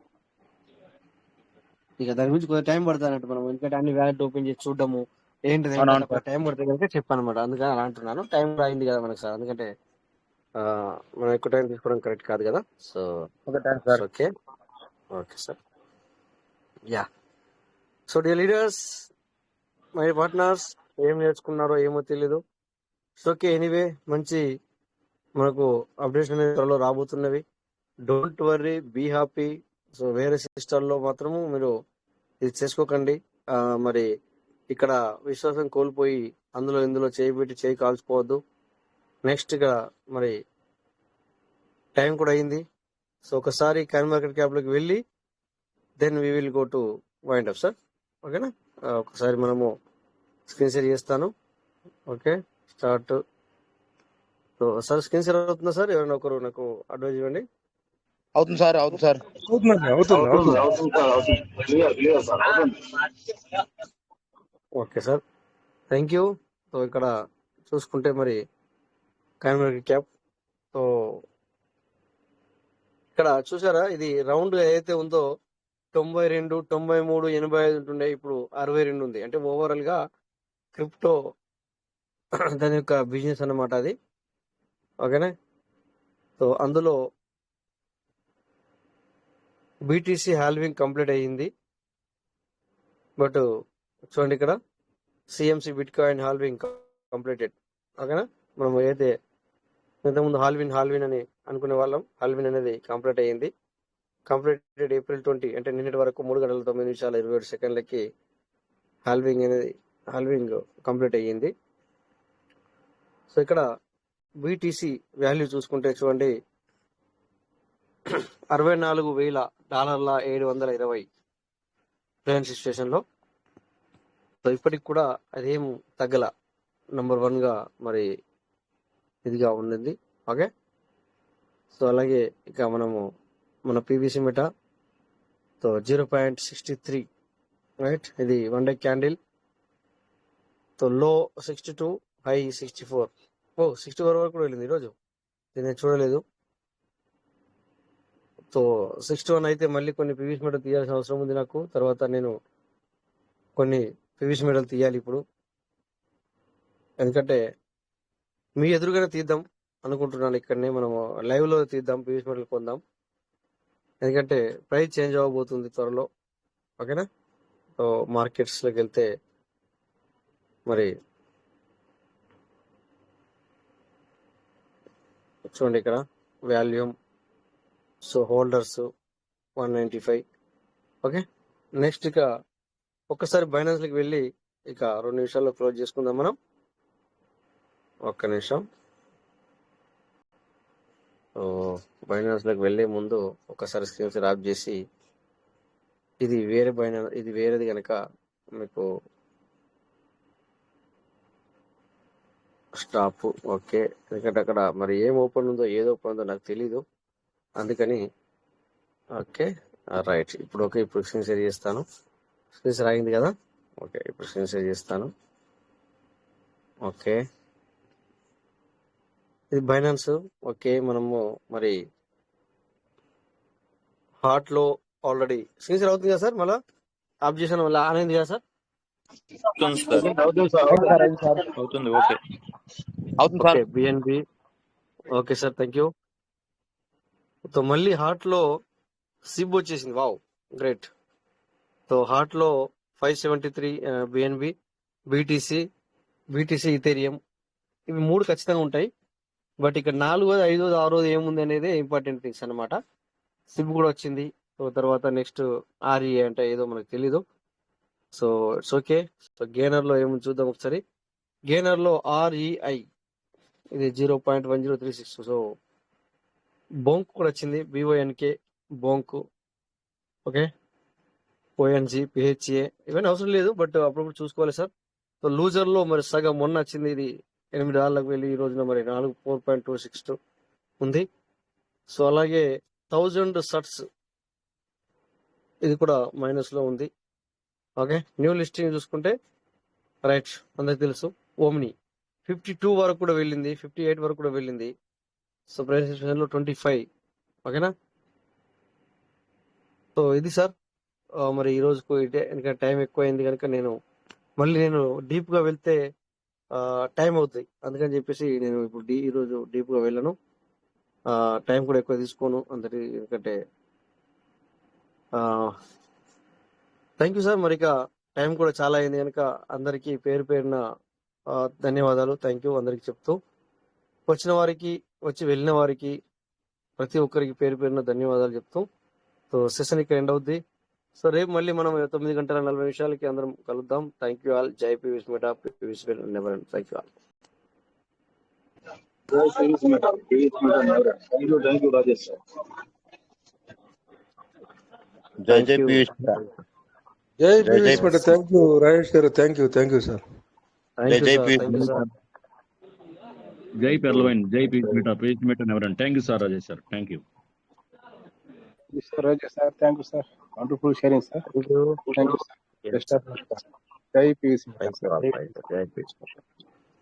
ఇక దాని గురించి కొంచెం టైం పడుతుంది అన్నట్టు, మనం ఎందుకంటే అన్ని వ్యాలెట్ ఓపెన్ చేసి చూడడము ఏంటిది అవునవును అక్కడ సార్. టైం పడుతుంది కనుక చెప్పాను అనమాట. అందుకని అలా అంటున్నాను, టైం అయింది కదా మనకి సార్, ఎందుకంటే మనం ఎక్కువ టైం తీసుకోవడం కరెక్ట్ కాదు కదా. So okay, thanks sir. Okay okay sir, yeah. So dear leaders, my partners, ఏం నేర్చుకున్నారో ఏమో తెలీదు. సో ఓకే, ఎనీవే మంచి మనకు అప్డేట్స్ అనేది త్వరలో రాబోతున్నవి. Don't worry, be happy. So వేరే సిస్టంలో మాత్రము మీరు ఇది చేసుకోకండి. మరి ఇక్కడ విశ్వాసం కోల్పోయి అందులో ఇందులో చేయి కాల్చుకోవద్దు. నెక్స్ట్ గా మరి టైం కూడా అయింది. సో ఒకసారి కాయిన్ మార్కెట్ క్యాప్ లోకి వెళ్ళి then we will go to wind up sir. ఓకేనా, ఒకసారి మనము స్క్రీన్ షేర్ చేస్తాను. Okay, start. So sir screen share అవుతుందా సార్? ఎవరైనా ఒకరు నాకు అడ్వైజ్ ఇవ్వండి. అవుతుంది సార్, అవుతుంది sir. Okay sir, thank you. So ఇక్కడ చూసుకుంటే మరి కాయిన్ మార్కెట్ క్యాప్, సో ఇక్కడ చూసారా, ఇది రౌండ్ ఏదైతే ఉందో 92, 93, 85 ఉంటుండే, ఇప్పుడు 62 ఉంది. అంటే ఓవరాల్ గా క్రిప్టో దాని యొక్క బిజినెస్ అన్నమాట అది. ఓకేనా, సో అందులో బీటీసీ హాల్వింగ్ కంప్లీట్ అయ్యింది. బట్ చూడండి ఇక్కడ CMC bit coin halving completed. ఓకేనా, మనం ఏదైతే ఇంతకుముందు హాల్విన్ అని అనుకునే వాళ్ళం, హాల్విన్ అనేది కంప్లీట్ అయ్యింది. కంప్లీటెడ్ April 20, అంటే నిన్నటి వరకు 3 గంటల 9 నిమిషాల 27 సెకండ్లకి హాల్వింగ్ కంప్లీట్ అయ్యింది. సో ఇక్కడ బీటీసీ వాల్యూ చూసుకుంటే చూడండి, $64,720 ప్రజెంట్ సిచ్యువేషన్ లో. సో ఇప్పటికి కూడా అదేం తగ్గల, నంబర్ 1 గా మరి ఇదిగా ఉండింది. ఓకే, సో అలాగే ఇక మనము మన పీవీసీ మెటా, సో 0.63 రైట్, ఇది 1 డే క్యాండిల్. సో లో 62, హై 64. 64 వరకు కూడా వెళ్ళింది ఈరోజు, నేను చూడలేదు. సో 61 అయితే మళ్ళీ కొన్ని పీవీసీ మెటల్ తీయాల్సిన అవసరం ఉంది నాకు. తర్వాత నేను కొన్ని పీవీసీ మెటల్ తీయాలి ఇప్పుడు, ఎందుకంటే మీ ఎదురుగానే తీద్దాం అనుకుంటున్నాను. ఇక్కడనే మనం లైవ్ లో తీద్దాం, పీవీసీ మెటల్ కొందాం, ఎందుకంటే ప్రైస్ చేంజ్ అవ్వబోతుంది త్వరలో. ఓకేనా, సో మార్కెట్స్ లోకి వెళ్తే మరి చూడండి ఇక్కడ volume, so holders 195. Okay, next ఇక ఒక్కసారి బైనాన్స్కి వెళ్ళి ఇక 2 నిమిషాల్లో క్లోజ్ చేసుకుందాం మనం. ఒక్క నిమిషం. బైనాన్స్లోకి వెళ్ళే ముందు ఒకసారి స్క్రీన్ షేర్ ఆఫ్ చేసి, ఇది వేరే బైనాన్స్, ఇది వేరేది కనుక మీకు స్టాప్. ఓకే, ఎందుకంటే అక్కడ మరి ఏం ఓపెన్ ఉందో ఏది ఓపెన్ ఉందో నాకు తెలీదు, అందుకని. ఓకే రైట్, ఇప్పుడు ఓకే, ఇప్పుడు స్క్రీన్ షేర్ చేస్తాను. స్క్రీన్ షేర్ ఆగింది కదా. ఓకే, ఇప్పుడు స్క్రీన్ షేర్ చేస్తాను. ఓకే, ఇది బైనాన్స్. ఓకే, మనము మరి హార్ట్లో ఆల్రెడీ స్క్రీన్ షేర్ అవుతుంది కదా సార్, మళ్ళీ ఆఫ్ చేసాను, మళ్ళీ ఆన్ అయింది కదా సార్. అవుతుంది. ఓకే అవుతుంది sir. Okay BNB. Okay sir, thank you. So మళ్ళీ హార్ట్లో సిబ్ వచ్చేసింది. Wow, great. సో హార్ట్లో 573 బిఎన్బి, బీటీసీ ఇథేరియం, ఇవి 3 ఖచ్చితంగా ఉంటాయి. బట్ ఇక్కడ 4వ, 5వ, 6వ ఏముంది అనేది ఇంపార్టెంట్ థింగ్స్ అనమాట. సిబ్ కూడా వచ్చింది. సో తర్వాత నెక్స్ట్ ఆర్ఈఏ అంటే ఏదో మనకు తెలీదు. So it's okay. సో గేనర్లో ఏముంది చూద్దాం ఒకసారి. గేనర్లో ఆర్ఈఐ ఇది 0.1036. సో బోంక్ కూడా వచ్చింది, బిఓఎన్కే బోంక్. ఓకే, ఓఎన్జి, పిహెచ్ఏ ఇవన్నీ అవసరం లేదు, బట్ అప్పుడప్పుడు చూసుకోవాలి సార్. సో లూజర్లో మరి సగం మొన్న వచ్చింది, ఇది $8 వెళ్ళి ఈ రోజున మరి 4.26 ఉంది. సో అలాగే 1000 సట్స్ ఇది కూడా మైనస్లో ఉంది. ఓకే, న్యూ లిస్టింగ్ చూసుకుంటే రైట్, అందరికి తెలుసు. ఓమ్ని 52 వరకు కూడా వెళ్ళింది, 58 వరకు కూడా వెళ్ళింది. So price 25. ఓకేనా. సో ఇది సార్ మరి ఈ రోజుకు ఇదే, ఎందుకంటే టైం ఎక్కువైంది కనుక నేను డీప్గా వెళ్తే టైం అవుతుంది, అందుకని చెప్పేసి నేను ఇప్పుడు ఈరోజు డీప్గా వెళ్ళను, టైం కూడా ఎక్కువ తీసుకోను అందరి, ఎందుకంటే థ్యాంక్ యూ సార్. మరి ఇక టైం కూడా చాలా అయింది కనుక అందరికీ పేరు పేరున ధన్యవాదాలు, థ్యాంక్ యూ అందరికి చెప్తూ, వచ్చిన వారికి, వచ్చి వెళ్ళిన వారికి, ప్రతి ఒక్కరికి పేరు పేరున ధన్యవాదాలు చెప్తూ, సో సెషన్ ఇక్కడ ఎండ్ అవుద్ది. సో రేపు మళ్ళీ మనం 9:40 అందరం కలుద్దాం. Thank you all. జై PVS Meta, PVS never end. Thank you all. జై జై పీయూష్. జై PVS Meta. Thank you Rajesh గారు. Thank you sir. జై జై పీయూష్. జై పెర్లవైన్, జై PVS Meta never end. Thank you sir Rajesh sir, thank you. Rajesh sir, thank you sir. Wonderful sharing sir. Thank you sir. Best of luck sir. Jai PVC.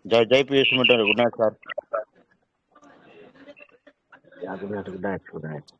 జై Piyush meta. Good night sir. Good night.